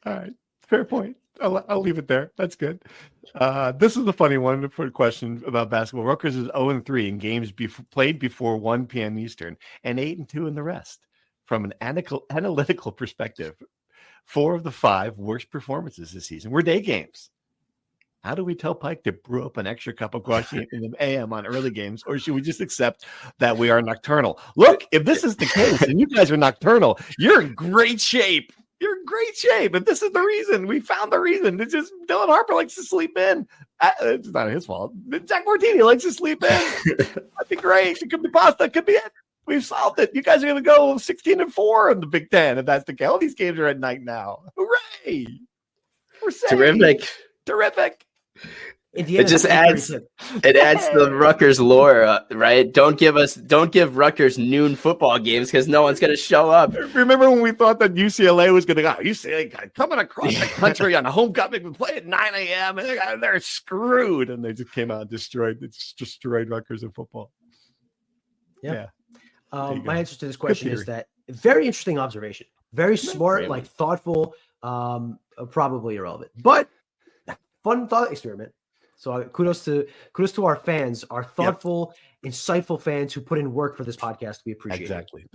All right. Fair point. I'll leave it there. That's good. This is a funny one for a question about basketball. Rutgers is 0-3 in games played before 1 p.m. Eastern and 8-2 in the rest. From an analytical perspective, 4 of the 5 worst performances this season were day games. How do we tell Pike to brew up an extra cup of coffee in the AM on early games, or should we just accept that we are nocturnal? Look, if this is the case and you guys are nocturnal, you're in great shape. You're in great shape. If this is the reason, we found the reason. It's just Dylan Harper likes to sleep in. It's not his fault. Zach Martini likes to sleep in. That'd be great. It could be pasta. It could be it. We've solved it. You guys are going to go 16-4 in the Big Ten if that's the case. All these games are at night now. Hooray! We're safe. Terrific. It just adds to the Rutgers lore, right? Don't give Rutgers noon football games because no one's going to show up. Remember when we thought that UCLA was going to go? UCLA coming across the country on a homecoming, we play at 9 a.m. and they're screwed, and they just came out and destroyed Rutgers in football. Yeah. My answer to this question is that very interesting observation, very smart, like thoughtful, probably irrelevant, but fun thought experiment. So kudos to our fans, our thoughtful, insightful fans who put in work for this podcast. We appreciate exactly.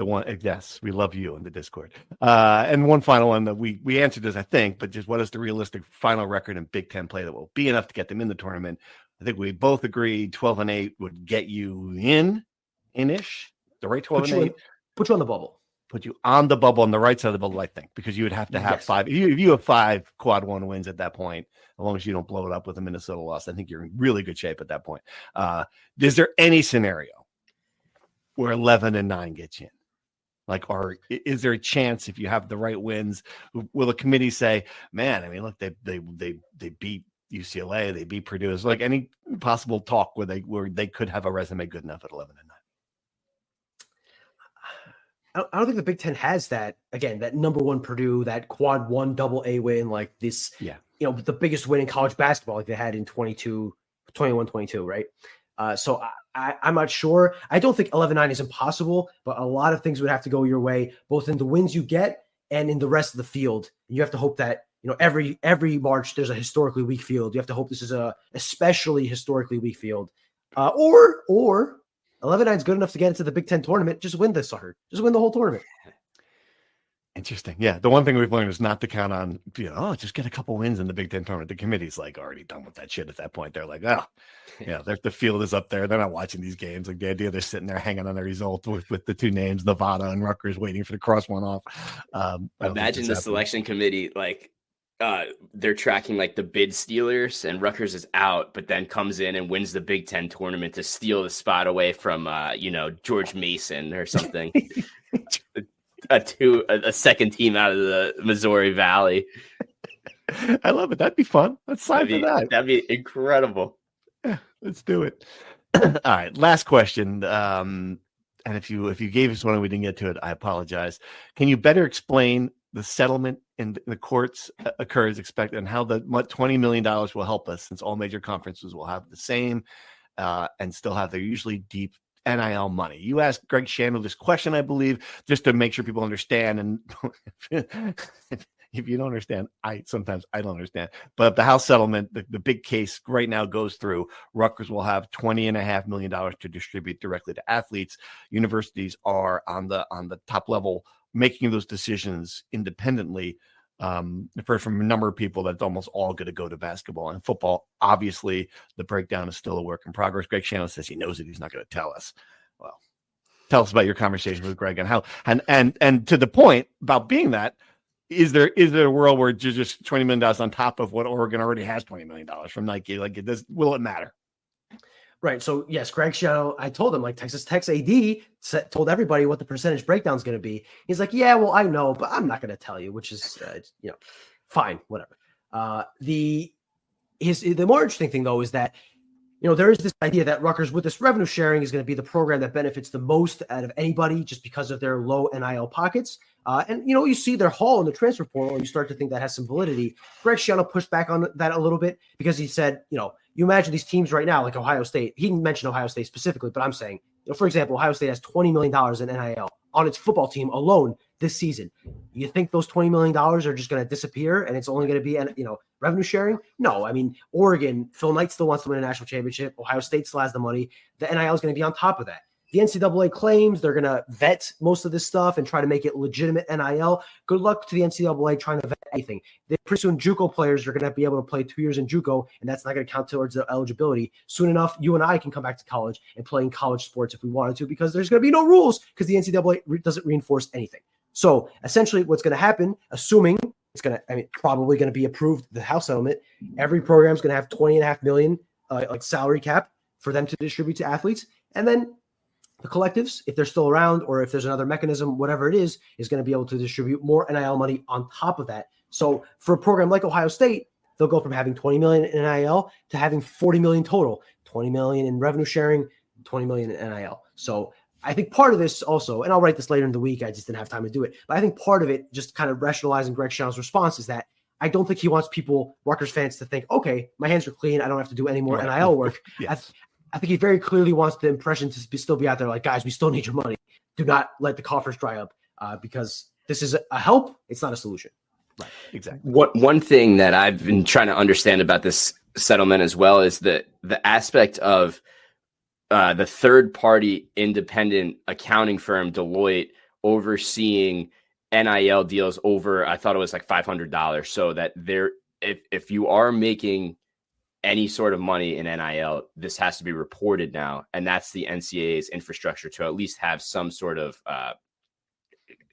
Yes, we love you in the Discord. And one final one that we answered this, I think, but just what is the realistic final record in Big Ten play that will be enough to get them in the tournament? I think we both agreed 12-8 would get you in-ish. The right 12-8 put you on the bubble. Put you on the bubble on the right side of the bubble, I think, because you would have to have 5. If you have 5 quad 1 wins at that point, as long as you don't blow it up with a Minnesota loss, I think you're in really good shape at that point. Is there any scenario where 11-9 gets you in? Like, or is there a chance if you have the right wins, will the committee say, man, I mean, look, they beat UCLA, they beat Purdue? Is like any possible talk where they could have a resume good enough at 11-9? I don't think the Big Ten has that, again, that number 1 Purdue, that quad 1 AA win, like this, the biggest win in college basketball, like they had in 21-22, right? So I'm not sure. I don't think 11-9 is impossible, but a lot of things would have to go your way, both in the wins you get and in the rest of the field. And you have to hope that, every March there's a historically weak field. You have to hope this is a especially historically weak field. Or 11-9 is good enough to get into the Big Ten tournament. Just win this sucker. Just win the whole tournament. Interesting. Yeah. The one thing we've learned is not to count on, just get a couple wins in the Big Ten tournament. The committee's like already done with that shit at that point. They're like, the field is up there. They're not watching these games. Like the idea they're sitting there hanging on the result with the 2 names, Nevada and Rutgers, waiting for the cross one off. Imagine the selection committee, like, they're tracking like the bid stealers and Rutgers is out, but then comes in and wins the Big Ten tournament to steal the spot away from, George Mason or something. a second team out of the Missouri Valley. I love it. That'd be fun. Let's sign for that. That'd be incredible. Yeah, let's do it. All right. Last question. And if you gave us one and we didn't get to it, I apologize. Can you better explain the settlement in the courts occurs expected and how the $20 million will help us, since all major conferences will have the same and still have their usually deep NIL money? You asked Greg Shandle this question, I believe, just to make sure people understand. And if you don't understand, I don't understand. But the House settlement, the big case right now goes through. Rutgers will have $20.5 million to distribute directly to athletes. Universities are on the top level making those decisions independently. I've heard from a number of people that it's almost all going to go to basketball and football. Obviously, the breakdown is still a work in progress. Greg Shannon says he knows it. He's not going to tell us. Well, tell us about your conversation with Greg and how, and to the point about being that, is there a world where just $20 million on top of what Oregon already has $20 million from Nike? Like, will it matter? Right. So yes, Greg Schiano, I told him, like, Texas Tech's AD told everybody what the percentage breakdown is going to be. He's like, yeah, well, I know, but I'm not going to tell you, which is, fine, whatever. The more interesting thing though, is that, there is this idea that Rutgers with this revenue sharing is going to be the program that benefits the most out of anybody just because of their low NIL pockets. And you see their haul in the transfer portal and you start to think that has some validity. Greg Schiano pushed back on that a little bit because he said, you imagine these teams right now, like Ohio State. He didn't mention Ohio State specifically, but I'm saying, for example, Ohio State has $20 million in NIL on its football team alone this season. You think those $20 million are just going to disappear and it's only going to be, revenue sharing? No. I mean, Oregon, Phil Knight still wants to win a national championship. Ohio State still has the money. The NIL is going to be on top of that. the NCAA claims they're going to vet most of this stuff and try to make it legitimate NIL. Good luck to the NCAA trying to vet anything. Pretty soon, JUCO players are going to be able to play 2 years in JUCO, and that's not going to count towards their eligibility. Soon enough, you and I can come back to college and play in college sports if we wanted to, because there's going to be no rules because the NCAA doesn't reinforce anything. So essentially what's going to happen, assuming it's going to, probably going to be approved, the House settlement, every program is going to have $20.5 million salary cap for them to distribute to athletes. And then the collectives, if they're still around or if there's another mechanism, whatever it is going to be able to distribute more NIL money on top of that. So for a program like Ohio State, they'll go from having 20 million in NIL to having 40 million total, 20 million in revenue sharing, 20 million in NIL. So I think part of this also, and I'll write this later in the week, I just didn't have time to do it, but I think part of it, just kind of rationalizing Greg Schiano's response, is that I don't think he wants Rutgers fans to think, okay, my hands are clean, I don't have to do any more NIL work. Yes. I think he very clearly wants the impression to still be out there like, guys, we still need your money. Do not let the coffers dry up because this is a help. It's not a solution. Right. Exactly. One thing that I've been trying to understand about this settlement as well is the aspect of the third-party independent accounting firm Deloitte overseeing NIL deals over, I thought it was like $500, so that if you are making any sort of money in NIL, this has to be reported now, and that's the NCAA's infrastructure to at least have some sort of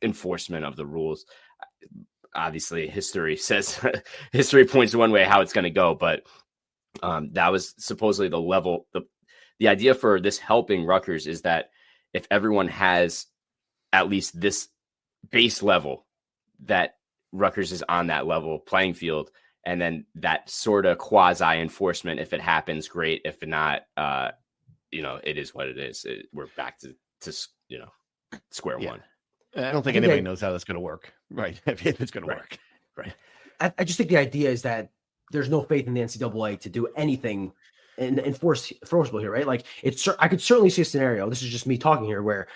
enforcement of the rules. Obviously, history points one way how it's going to go, but that was supposedly the level. The idea for this helping Rutgers is that if everyone has at least this base level, that Rutgers is on that level playing field, and then that sort of quasi enforcement, if it happens, great. If not, it is what it is. We're back to square one. I don't think anybody knows how that's going to work, right? If it's going to work, right? I just think the idea is that there's no faith in the NCAA to do anything and enforceable here, right? Like I could certainly see a scenario. This is just me talking here, where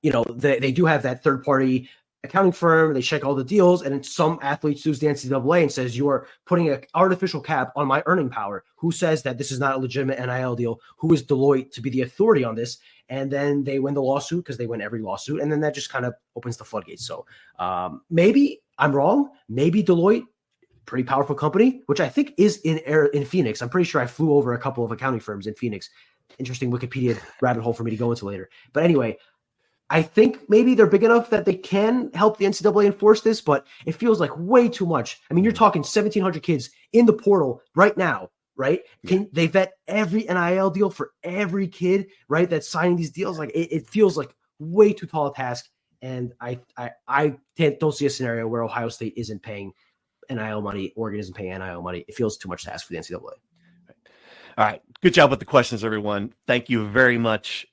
they do have that third party accounting firm. They check all the deals, and some athletes sues the NCAA and says, you are putting an artificial cap on my earning power. Who says that this is not a legitimate NIL deal? Who is Deloitte to be the authority on this? And then they win the lawsuit because they win every lawsuit. And then that just kind of opens the floodgates. So maybe I'm wrong. Maybe Deloitte, pretty powerful company, which I think is in Phoenix. I'm pretty sure I flew over a couple of accounting firms in Phoenix. Interesting Wikipedia rabbit hole for me to go into later. But anyway, I think maybe they're big enough that they can help the NCAA enforce this, but it feels like way too much. I mean, you're talking 1,700 kids in the portal right now, right? Can they vet every NIL deal for every kid, right, that's signing these deals? Like it feels like way too tall a task. And I don't see a scenario where Ohio State isn't paying NIL money, Oregon isn't paying NIL money. It feels too much to ask for the NCAA. All right. Good job with the questions, everyone. Thank you very much.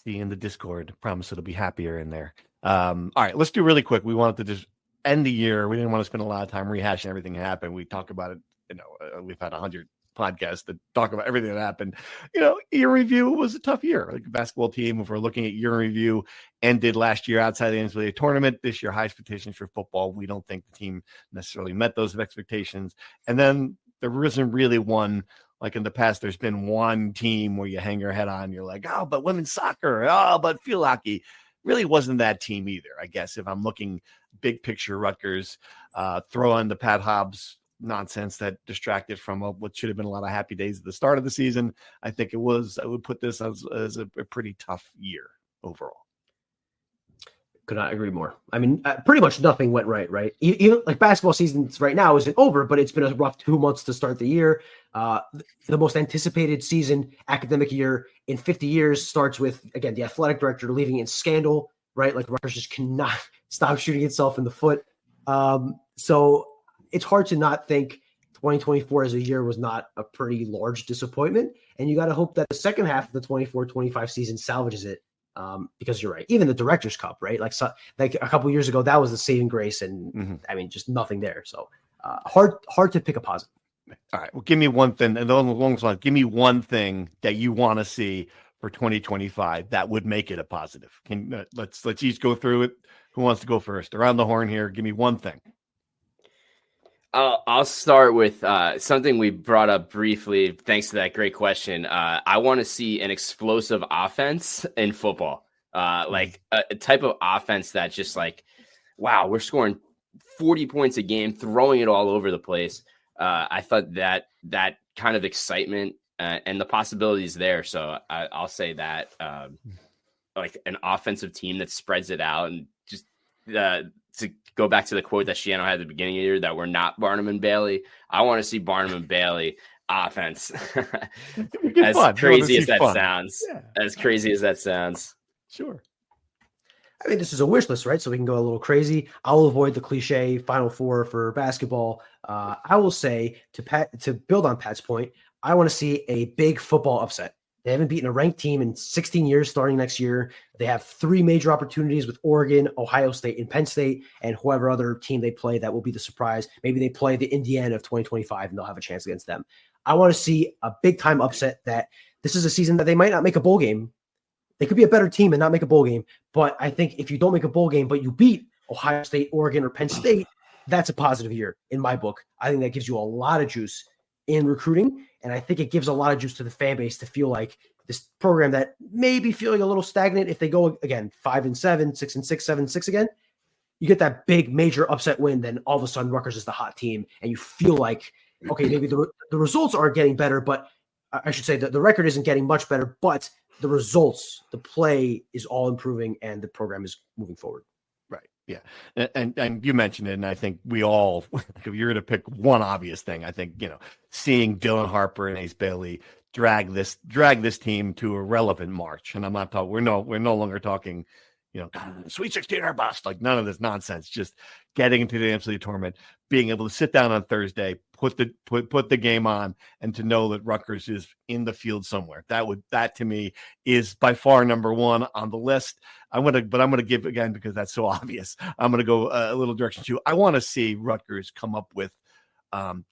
See you in the Discord. Promise it'll be happier in there. All right. Let's do really quick. We wanted to just end the year. We didn't want to spend a lot of time rehashing everything that happened. We talk about it. We've had 100 podcasts that talk about everything that happened. Year review was a tough year. Like a basketball team, if we're looking at year review, ended last year outside the NCAA tournament. This year, high expectations for football. We don't think the team necessarily met those expectations. And then there isn't really one, like in the past, there's been one team where you hang your head on. You're like, oh, but women's soccer. Oh, but field hockey. Really wasn't that team either, I guess, if I'm looking big picture. Rutgers, throw on the Pat Hobbs nonsense that distracted from what should have been a lot of happy days at the start of the season. I think I would put this as a pretty tough year overall. Could not agree more. I mean, pretty much nothing went right? Even like basketball season right now isn't over, but it's been a rough 2 months to start the year. The most anticipated season, academic year in 50 years starts with, again, the athletic director leaving in scandal, right? Like Rutgers just cannot stop shooting itself in the foot. So it's hard to not think 2024 as a year was not a pretty large disappointment. And you got to hope that the second half of the 24-25 season salvages it. Because you're right. Even the Director's Cup, right? Like a couple of years ago, that was the saving grace. And I mean, just nothing there. So hard to pick a positive. All right. Well, give me one thing. And give me one thing that you want to see for 2025 that would make it a positive. Let's each go through it. Who wants to go first? Around the horn here. Give me one thing. I'll start with something we brought up briefly. Thanks to that great question. I want to see an explosive offense in football, like a type of offense that just like, wow, we're scoring 40 points a game, throwing it all over the place. I thought that kind of excitement and the possibilities there. So I'll say that like an offensive team that spreads it out and just to go back to the quote that Shiano had at the beginning of the year that we're not Barnum and Bailey. I want to see Barnum and Bailey offense. As crazy as that sounds. Yeah. As crazy as that sounds. Sure. I mean, this is a wish list, right? So we can go a little crazy. I'll avoid the cliche Final Four for basketball. I will say to build on Pat's point, I want to see a big football upset. They haven't beaten a ranked team in 16 years starting next year. They have 3 major opportunities with Oregon, Ohio State, and Penn State, and whoever other team they play that will be the surprise. Maybe they play the Indiana of 2025 and they'll have a chance against them. I want to see a big-time upset that this is a season that they might not make a bowl game. They could be a better team and not make a bowl game, but I think if you don't make a bowl game but you beat Ohio State, Oregon, or Penn State, that's a positive year in my book. I think that gives you a lot of juice in recruiting, and I think it gives a lot of juice to the fan base to feel like this program that may be feeling a little stagnant if they go, again, 5-7, 6-6, 7-6 again, you get that big major upset win, then all of a sudden Rutgers is the hot team, and you feel like, okay, maybe the results aren't getting better, but I should say that the record isn't getting much better, but the results, the play is all improving, and the program is moving forward. Right. Yeah. And you mentioned it, and I think we all, if you're going to pick one obvious thing, I think, seeing Dylan Harper and Ace Bailey drag this team to a relevant march. And I'm not talking, we're no longer talking, Sweet 16 or bust, like none of this nonsense, just getting into the NCAA tournament, being able to sit down on Thursday, put the game on, and to know that Rutgers is in the field somewhere. That to me is by far number one on the list. I'm going to give, again, because that's so obvious, I'm going to go a little direction too. I want to see Rutgers come up with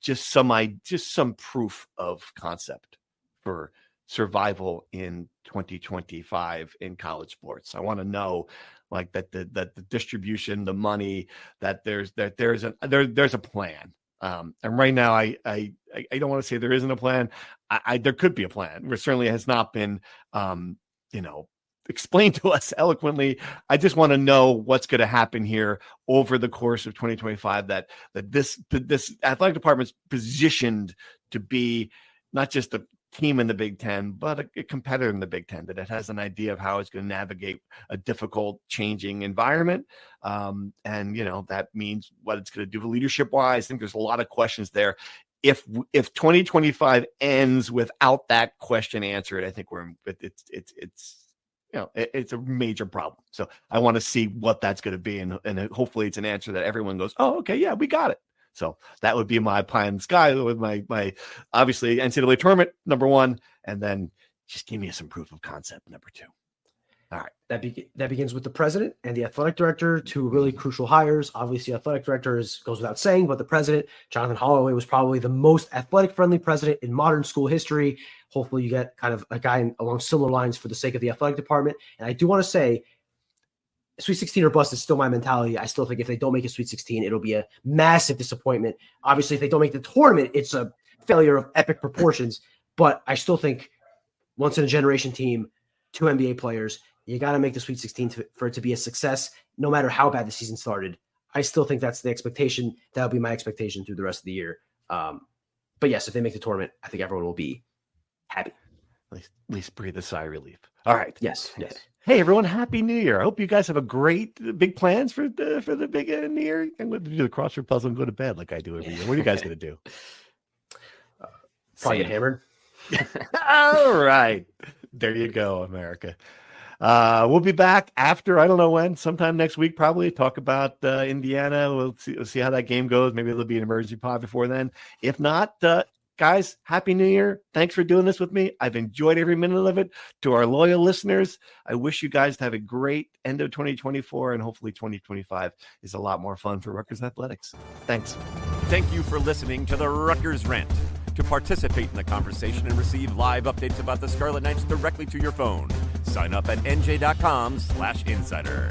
just some proof of concept for survival in 2025 in college sports. I want to know like that the distribution, the money, that there's a plan. And right now I don't want to say there isn't a plan. There could be a plan. There certainly has not been explained to us eloquently. I just want to know what's going to happen here over the course of 2025, that this athletic department's positioned to be not just a team in the Big Ten, but a competitor in the Big Ten, that it has an idea of how it's going to navigate a difficult, changing environment. And, that means what it's going to do leadership wise. I think there's a lot of questions there. If 2025 ends without that question answered, I think it's a major problem. So I want to see what that's going to be. And hopefully it's an answer that everyone goes, oh, okay, yeah, we got it. So that would be my pie in the sky with my obviously NCAA tournament, number one, and then just give me some proof of concept, number two. All right. That begins with the president and the athletic director, 2 really crucial hires. Obviously, athletic director goes without saying, but the president, Jonathan Holloway, was probably the most athletic-friendly president in modern school history. Hopefully you get kind of a guy along similar lines for the sake of the athletic department. And I do want to say, Sweet 16 or bust is still my mentality. I still think if they don't make a Sweet 16, it'll be a massive disappointment. Obviously, if they don't make the tournament, it's a failure of epic proportions. But I still think once-in-a-generation team, 2 NBA players, you got to make the Sweet 16 for it to be a success, no matter how bad the season started. I still think that's the expectation. That'll be my expectation through the rest of the year. But yes, if they make the tournament, I think everyone will be happy. At least breathe a sigh of relief. All right. Yes. Hey, everyone, Happy New Year. I hope you guys have a great big plans for the big New Year. I'm going to do the crossword puzzle and go to bed like I do every year. What are you guys going to do? Probably get hammered. All right. There you go, America. We'll be back after, I don't know when, sometime next week, probably talk about Indiana. We'll see how that game goes. Maybe there'll be an emergency pod before then. If not, guys, Happy New Year. Thanks for doing this with me. I've enjoyed every minute of it. To our loyal listeners, I wish you guys to have a great end of 2024, and hopefully 2025 is a lot more fun for Rutgers Athletics. Thanks. Thank you for listening to the Rutgers Rant. To participate in the conversation and receive live updates about the Scarlet Knights directly to your phone, sign up at NJ.com/insider.